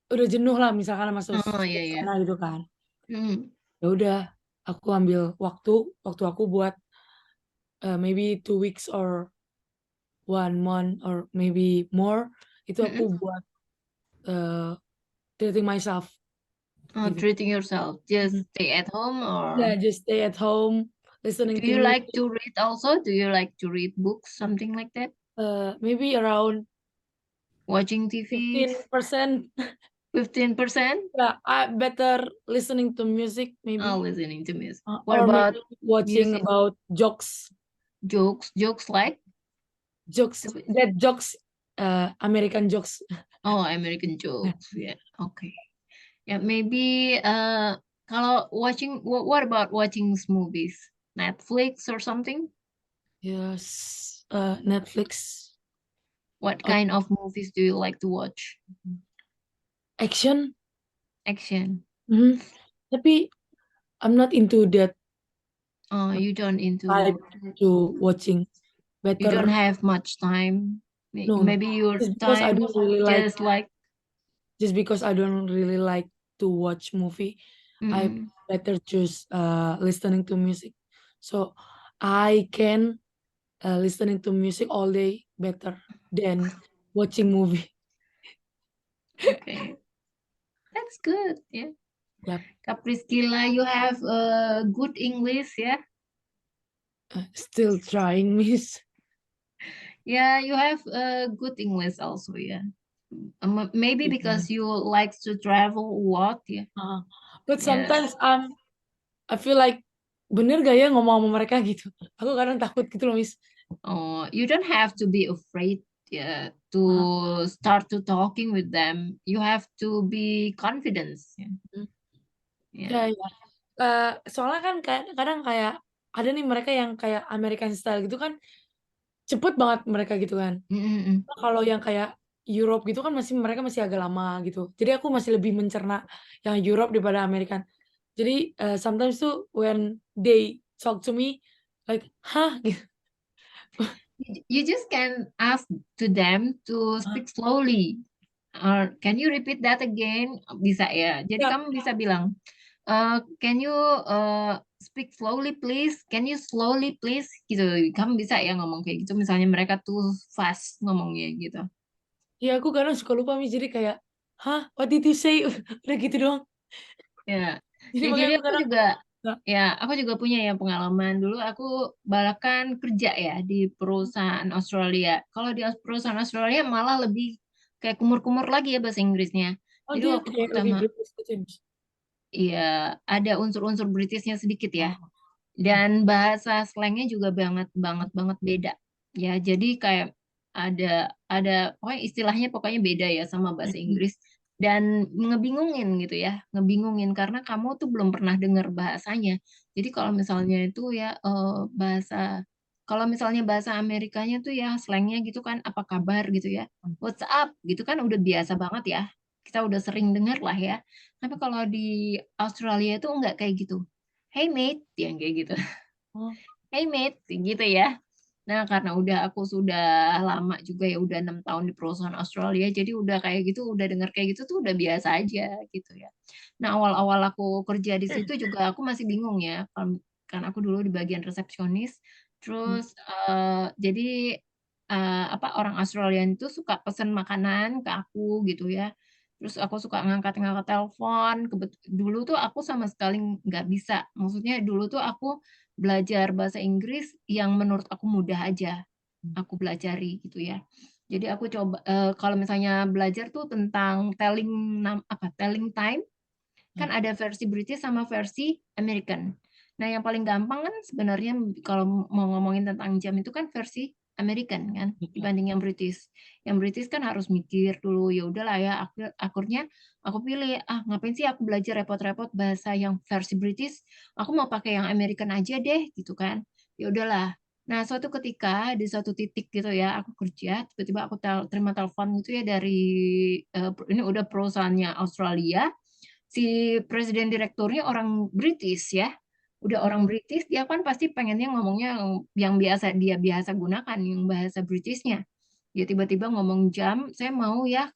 Udah jenuh lah misalkan masuk Oh iya ya. sana gitu kan. Hmm. Ya udah aku ambil waktu aku buat maybe 2 weeks or 1 month or maybe more itu aku buat treating myself Oh, gitu. treating yourself. Just stay at home Yeah, or just stay at home listening do to you like music. to read also? Do you like to read books, something like that? Maybe around Watching TV? 15%. 15%? Yeah, I better listening to music maybe. Oh, listening to music. What Or about maybe watching music? about jokes Jokes like? that jokes American jokes. Oh, American jokes. Yeah. Okay. Ya, maybe kalau what about watching movies? Netflix or something? Yes, Netflix What or kind of movies do you like to watch? action. Action. Mhm. Tapi I'm not into that Oh, you don't type into, to watching. you don't Better have much time. no, Maybe your just because I time don't really like just like, just because I don't really like to watch movie, I mm, better choose listening to music. So I can listening to music all day better than watching movie. okay, that's good. Yeah, Yep. Kak Priscilla, you have good English, yeah. Still trying, miss. Yeah, you have good English also, yeah. Maybe because you like to travel a lot, yeah. But Yeah. sometimes I feel like bener gak ya ngomong sama mereka gitu. Aku kadang takut gitu loh, miss. Oh, you don't have to be afraid, yeah, to Ah, start to talking with them. You have to be confident, yeah. hmm. Ya, Yeah. ya. Soalnya kan kadang kayak ada nih mereka yang kayak American style gitu kan cepet banget mereka gitu kan. Mm-mm. Kalau yang kayak Europe gitu kan mereka masih agak lama gitu. Jadi aku masih lebih mencerna yang Europe daripada American. Jadi sometimes tuh when they talk to me like, hah gitu. You just can ask to them to Hah? speak slowly. Or can you repeat that again? Bisa ya. Jadi Ya, kamu bisa bilang, can you speak slowly please? Can you slowly please? Gitu. Kamu bisa ya ngomong kayak gitu. Misalnya mereka tuh fast ngomongnya gitu. ya aku kadang suka lupa mis jadi kayak, hah, what did you say? Udah gitu doang. Ya. Jadi Ya, makanya jadi aku kadang nggak, aku juga punya ya pengalaman. Dulu aku bahkan kerja ya di perusahaan Australia. Kalau di perusahaan Australia malah lebih kayak kumur-kumur lagi ya bahasa Inggrisnya. oh Jadi dia waktu kayak lebih pertama, British gitu ya, Miss? iya ada unsur-unsur Britishnya sedikit ya. Oh, hmm, Dan bahasa slangnya juga banget banget banget beda. Ya, jadi kayak ada pokoknya istilahnya pokoknya beda ya sama bahasa hmm, Inggris dan ngebingungin gitu ya, ngebingungin karena kamu tuh belum pernah dengar bahasanya. Jadi kalau misalnya itu ya bahasa kalau misalnya bahasa Amerikanya tuh ya slangnya gitu kan apa kabar gitu ya. hmm. What's up gitu kan udah biasa banget ya. Kita udah sering dengar lah ya. Tapi kalau di Australia itu enggak kayak gitu. Hey mate, yang kayak gitu. Oh, Hey mate, gitu ya. Nah, karena aku sudah lama juga ya, udah 6 tahun di perusahaan Australia, jadi udah kayak gitu, udah dengar kayak gitu tuh udah biasa aja gitu ya. Nah, awal-awal aku kerja di situ juga aku masih bingung ya, kan aku dulu di bagian resepsionis, hmm, terus jadi apa orang Australian itu suka pesen makanan ke aku gitu ya. Terus aku suka ngangkat-ngangkat telepon. Dulu tuh aku sama sekali nggak bisa. Maksudnya dulu tuh aku belajar bahasa Inggris yang menurut aku mudah aja hmm, aku pelajari gitu ya. Jadi aku coba kalau misalnya belajar tuh tentang telling time kan hmm. ada versi British sama versi American. Nah, yang paling gampang kan sebenarnya kalau mau ngomongin tentang jam itu kan versi American kan Gitu. dibanding yang British. Yang British kan harus mikir dulu ya udahlah ya akhirnya aku pilih ngapain sih aku belajar repot-repot bahasa yang versi British. Aku mau pakai yang American aja deh gitu kan. Ya udahlah. Nah, suatu ketika di suatu titik gitu ya, aku kerja, tiba-tiba aku terima telepon gitu ya dari ini udah perusahaannya Australia, si presiden direkturnya orang British ya. Udah orang Oh, British, dia kan pasti pengennya ngomongnya yang biasa dia biasa gunakan, yang bahasa Britishnya. Dia tiba-tiba ngomong jam, saya mau ya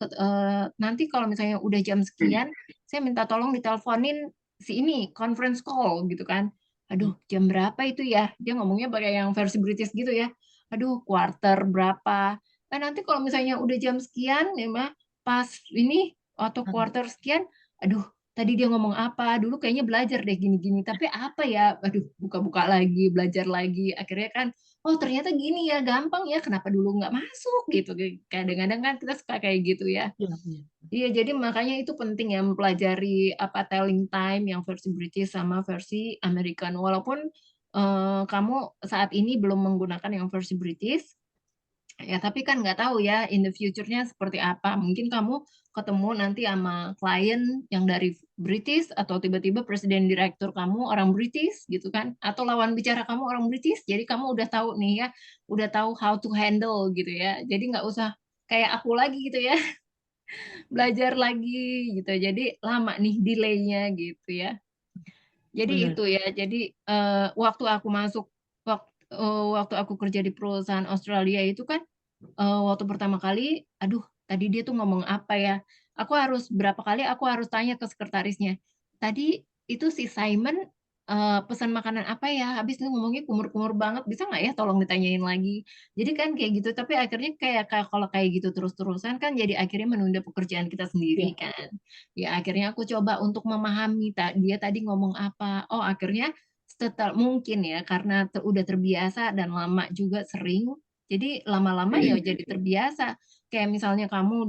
nanti kalau misalnya udah jam sekian, saya minta tolong diteleponin si ini conference call gitu kan. hmm. Aduh, jam berapa itu ya? Dia ngomongnya pakai yang versi British gitu ya. Aduh, quarter berapa? Nanti kalau misalnya udah jam sekian ya mah pas ini atau Hmm. quarter sekian, aduh tadi dia ngomong apa dulu kayaknya belajar deh gini-gini tapi apa ya aduh buka-buka lagi belajar lagi akhirnya kan oh ternyata gini ya gampang ya kenapa dulu nggak masuk gitu kadang-kadang kan kita suka kayak gitu ya Iya, iya. iya jadi makanya itu penting ya mempelajari apa telling time yang versi British sama versi American walaupun kamu saat ini belum menggunakan yang versi British Ya, tapi kan nggak tahu ya in the future-nya seperti apa. Mungkin kamu ketemu nanti sama klien yang dari British atau tiba-tiba presiden direktur kamu orang British gitu kan. Atau lawan bicara kamu orang British. Jadi kamu udah tahu nih ya, udah tahu how to handle gitu ya. Jadi nggak usah kayak aku lagi gitu ya, belajar lagi gitu. Jadi lama nih delay-nya gitu ya. Jadi Bener. itu ya. Jadi waktu aku kerja di perusahaan Australia itu kan waktu pertama kali, aduh, tadi dia tuh ngomong apa ya? Berapa kali aku harus tanya ke sekretarisnya. Tadi itu si Simon pesan makanan apa ya? Habis itu ngomongnya kumur-kumur banget. Bisa nggak ya tolong ditanyain lagi? Jadi kan kayak gitu. Tapi akhirnya kalau kayak gitu terus-terusan kan jadi akhirnya menunda pekerjaan kita sendiri Iya. kan. Ya akhirnya aku coba untuk memahami dia tadi ngomong apa. Oh akhirnya setelah mungkin ya karena udah terbiasa dan lama juga sering jadi lama-lama ya jadi terbiasa. Kayak misalnya kamu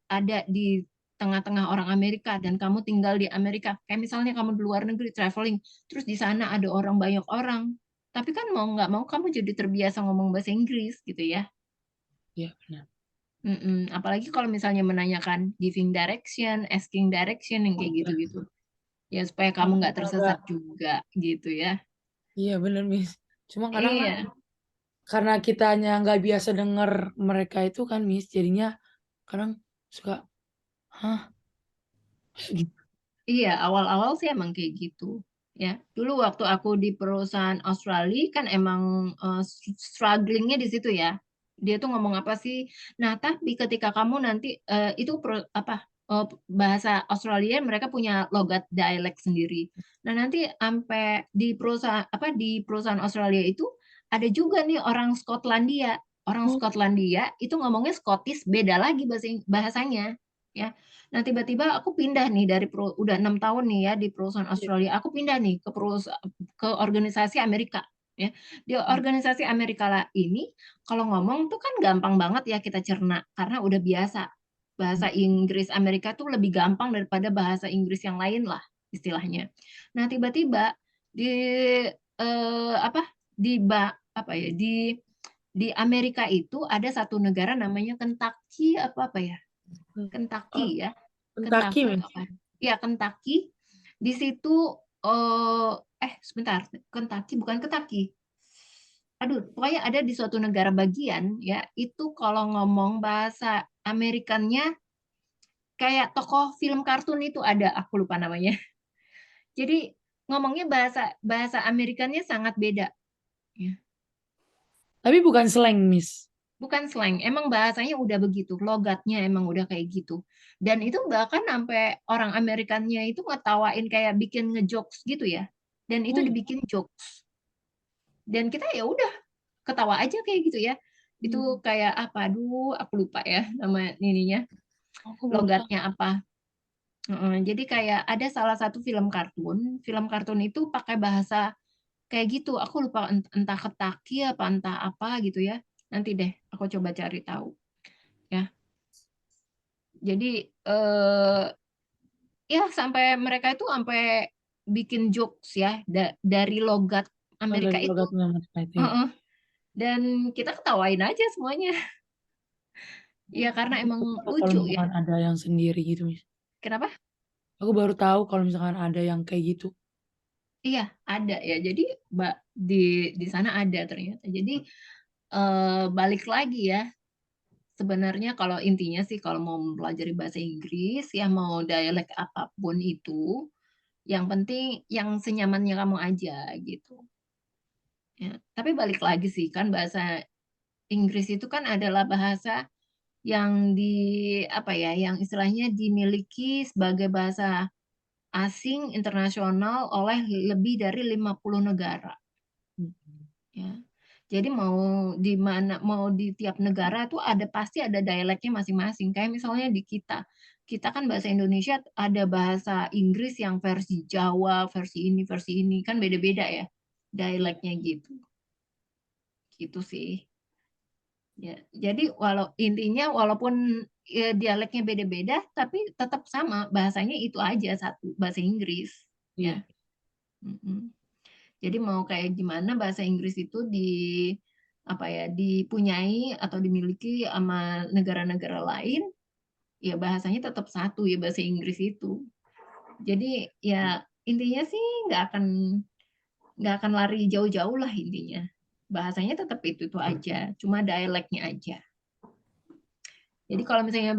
ada di tengah-tengah orang Amerika dan kamu tinggal di Amerika. Kayak misalnya kamu di luar negeri traveling, terus di sana ada orang banyak orang. Tapi kan mau nggak mau kamu jadi terbiasa ngomong bahasa Inggris gitu ya. Iya, benar. Apalagi kalau misalnya menanyakan giving direction, asking direction yang kayak gitu-gitu. Ya supaya kamu nggak tersesat juga gitu ya. Iya, bener, Miss. Cuma kadang kan Iya. karena kitanya nggak biasa denger mereka itu kan, Miss, jadinya kadang suka, hah? Gitu. Iya, awal-awal sih emang kayak gitu. Ya, dulu waktu aku di perusahaan Australia kan emang strugglingnya di situ ya. Dia tuh ngomong apa sih? Nah, tapi ketika kamu nanti bahasa Australia mereka punya logat dialek sendiri. Nah, nanti sampai di perusahaan Australia itu ada juga nih orang Skotlandia. Orang Oh, Skotlandia itu ngomongnya Scottish, beda lagi bahasanya. Ya, nah, tiba-tiba aku pindah nih udah 6 tahun nih ya di perusahaan iya. Australia. Aku pindah nih ke organisasi Amerika. Ya, di organisasi Amerika lah ini kalau ngomong tuh kan gampang banget ya kita cerna karena udah biasa. Bahasa Inggris Amerika tuh lebih gampang daripada bahasa Inggris yang lain lah istilahnya. Nah, tiba-tiba di apa apa ya di Amerika itu ada satu negara namanya Kentucky apa ya? Oh, Kentucky ya. Kentucky, Kentucky atau Miss. apa? Ya, Kentucky. Di situ eh sebentar, Kentucky bukan Kentucky. Aduh, pokoknya ada di suatu negara bagian ya, itu kalau ngomong bahasa Amerikannya kayak tokoh film kartun itu ada, aku lupa namanya. Jadi ngomongnya bahasa bahasa Amerikannya sangat beda ya. Tapi bukan slang, Miss. Bukan slang, emang bahasanya udah begitu, logatnya emang udah kayak gitu. Dan itu bahkan sampai orang Amerikannya itu ngetawain kayak bikin ngejokes gitu ya. Dan itu Oh, dibikin jokes. Dan kita ya udah ketawa aja kayak gitu ya. Itu kayak apa? Aduh, aku lupa ya nama ininya, aku baru tahu. logatnya apa. Jadi kayak ada salah satu film kartun itu pakai bahasa kayak gitu. Aku lupa entah Ketaki apa entah apa gitu ya. Nanti deh aku coba cari tahu ya. Jadi ya sampai mereka itu sampai bikin jokes ya dari logat Oh, Amerika dari itu. logatnya mereka itu ya. Heeh. Dan kita ketawain aja semuanya. Ya karena Aku emang baru tahu kalau lucu ya. misalkan ada yang sendiri gitu, Miss. Kenapa? Aku baru tahu kalau misalkan ada yang kayak gitu. Iya, ada ya. Jadi di di sana ada ternyata. Jadi balik lagi ya. Sebenarnya kalau intinya sih kalau mau mempelajari bahasa Inggris ya mau dialek apapun itu, yang penting yang senyamannya kamu aja gitu. Ya, tapi balik lagi sih kan bahasa Inggris itu kan adalah bahasa yang apa ya, yang istilahnya dimiliki sebagai bahasa asing internasional oleh lebih dari 50 negara. Ya. Jadi mau di tiap negara tuh pasti ada dialeknya masing-masing. Kayak misalnya di kita kan bahasa Indonesia ada bahasa Inggris yang versi Jawa, versi ini kan beda-beda ya Iya. dialeknya gitu. Gitu sih. Ya, jadi intinya walaupun dialeknya beda-beda, tapi tetap sama bahasanya itu aja satu bahasa Inggris. Iya. Ya. Mm-mm. Jadi mau kayak gimana bahasa Inggris itu apa ya, dipunyai atau dimiliki sama negara-negara lain, ya bahasanya tetap satu ya, bahasa Inggris itu. Jadi ya intinya sih nggak akan lari jauh-jauh lah intinya. Bahasanya tetap itu aja, cuma dialeknya aja. Jadi kalau misalnya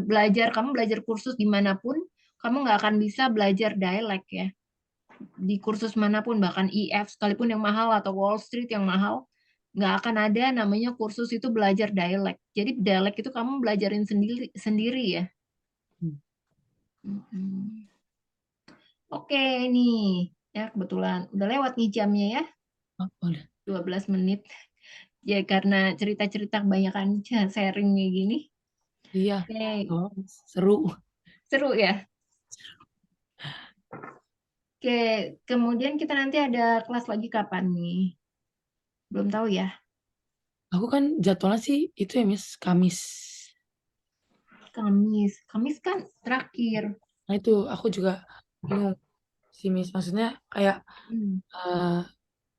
kamu belajar kursus dimanapun, kamu nggak akan bisa belajar dialek ya. Di kursus manapun, bahkan IF sekalipun yang mahal atau Wall Street yang mahal, nggak akan ada namanya kursus itu belajar dialek. Jadi dialek itu kamu belajarin sendiri ya. Mm-mm. Oke nih, ya kebetulan udah lewat nih jamnya ya, Oh, udah. 12 menit. Ya karena cerita-cerita kebanyakan sharing kayak gini. Iya. Oke, Oh, seru. seru ya. Oke, kemudian kita nanti ada kelas lagi kapan nih? Belum tahu ya. Aku kan jadwalnya sih itu ya, Miss, Kamis. Kamis kan terakhir. Nah itu aku juga bingung sih, Miss. Maksudnya kayak Hmm.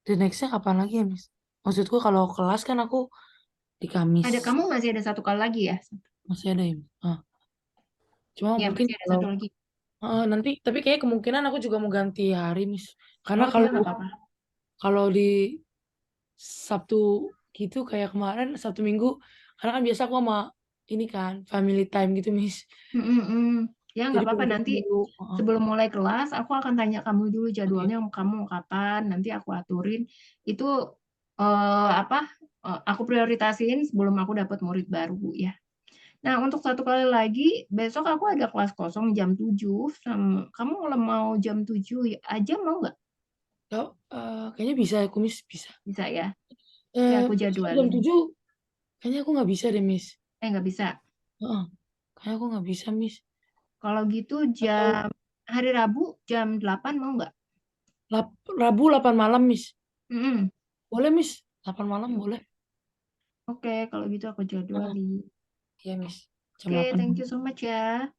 the next-nya kapan lagi ya, Miss? Maksudku kalau kelas kan aku di Kamis Kamu masih ada 1 kali lagi ya? masih ada ya, Miss? Cuma Ya, mungkin masih ada kalau 1 lagi. nanti, tapi kayak kemungkinan aku juga mau ganti hari, Miss. Karena Oh, kalau iya nggak apa-apa. kalau di Sabtu gitu kayak kemarin Sabtu Minggu, karena kan biasa aku sama ini kan family time gitu, Miss. Ya nggak Jadi apa-apa, pengen nanti dulu. sebelum mulai kelas aku akan tanya kamu dulu jadwalnya kamu kapan, nanti aku aturin itu apa aku prioritasin sebelum aku dapat murid baru ya. Nah, untuk 1 kali lagi besok aku ada kelas kosong jam 7 kamu mau jam 7 aja mau nggak? Ya, kayaknya bisa ya, aku, Miss, bisa. Bisa ya? Oke, aku Besok jam jadwalin. 7 kayaknya aku nggak bisa deh, Miss. Nggak bisa. Heeh. Kayaknya aku nggak bisa, Miss. Kalau gitu Atau hari Rabu jam 8 mau nggak? Rabu 8 malam, Miss. Mm-mm. Boleh, Miss. 8 malam boleh. Oke, kalau gitu aku Heeh. jadwalin. Iya, Miss. Jam Oke, 8 thank you malam. so much ya.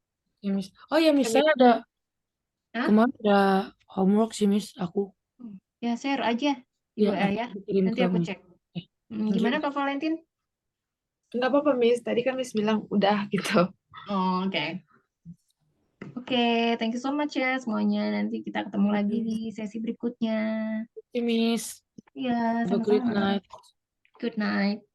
Iya, Miss. Oh iya, Miss, saya ada Hah? kemarin ada homework sih, Miss, aku. Ya, share aja di Iya, WA nanti ya. dikirim Nanti ke aku Miss. cek. Thank you. Gimana Kak Valentin? Nggak apa-apa, Miss. Tadi kan Miss bilang udah gitu. Oh, oke. Oke, thank you so much ya semuanya. Nanti kita ketemu lagi di sesi berikutnya. Thank you, Miss. Iya, Have a great sama-sama. night. Good night.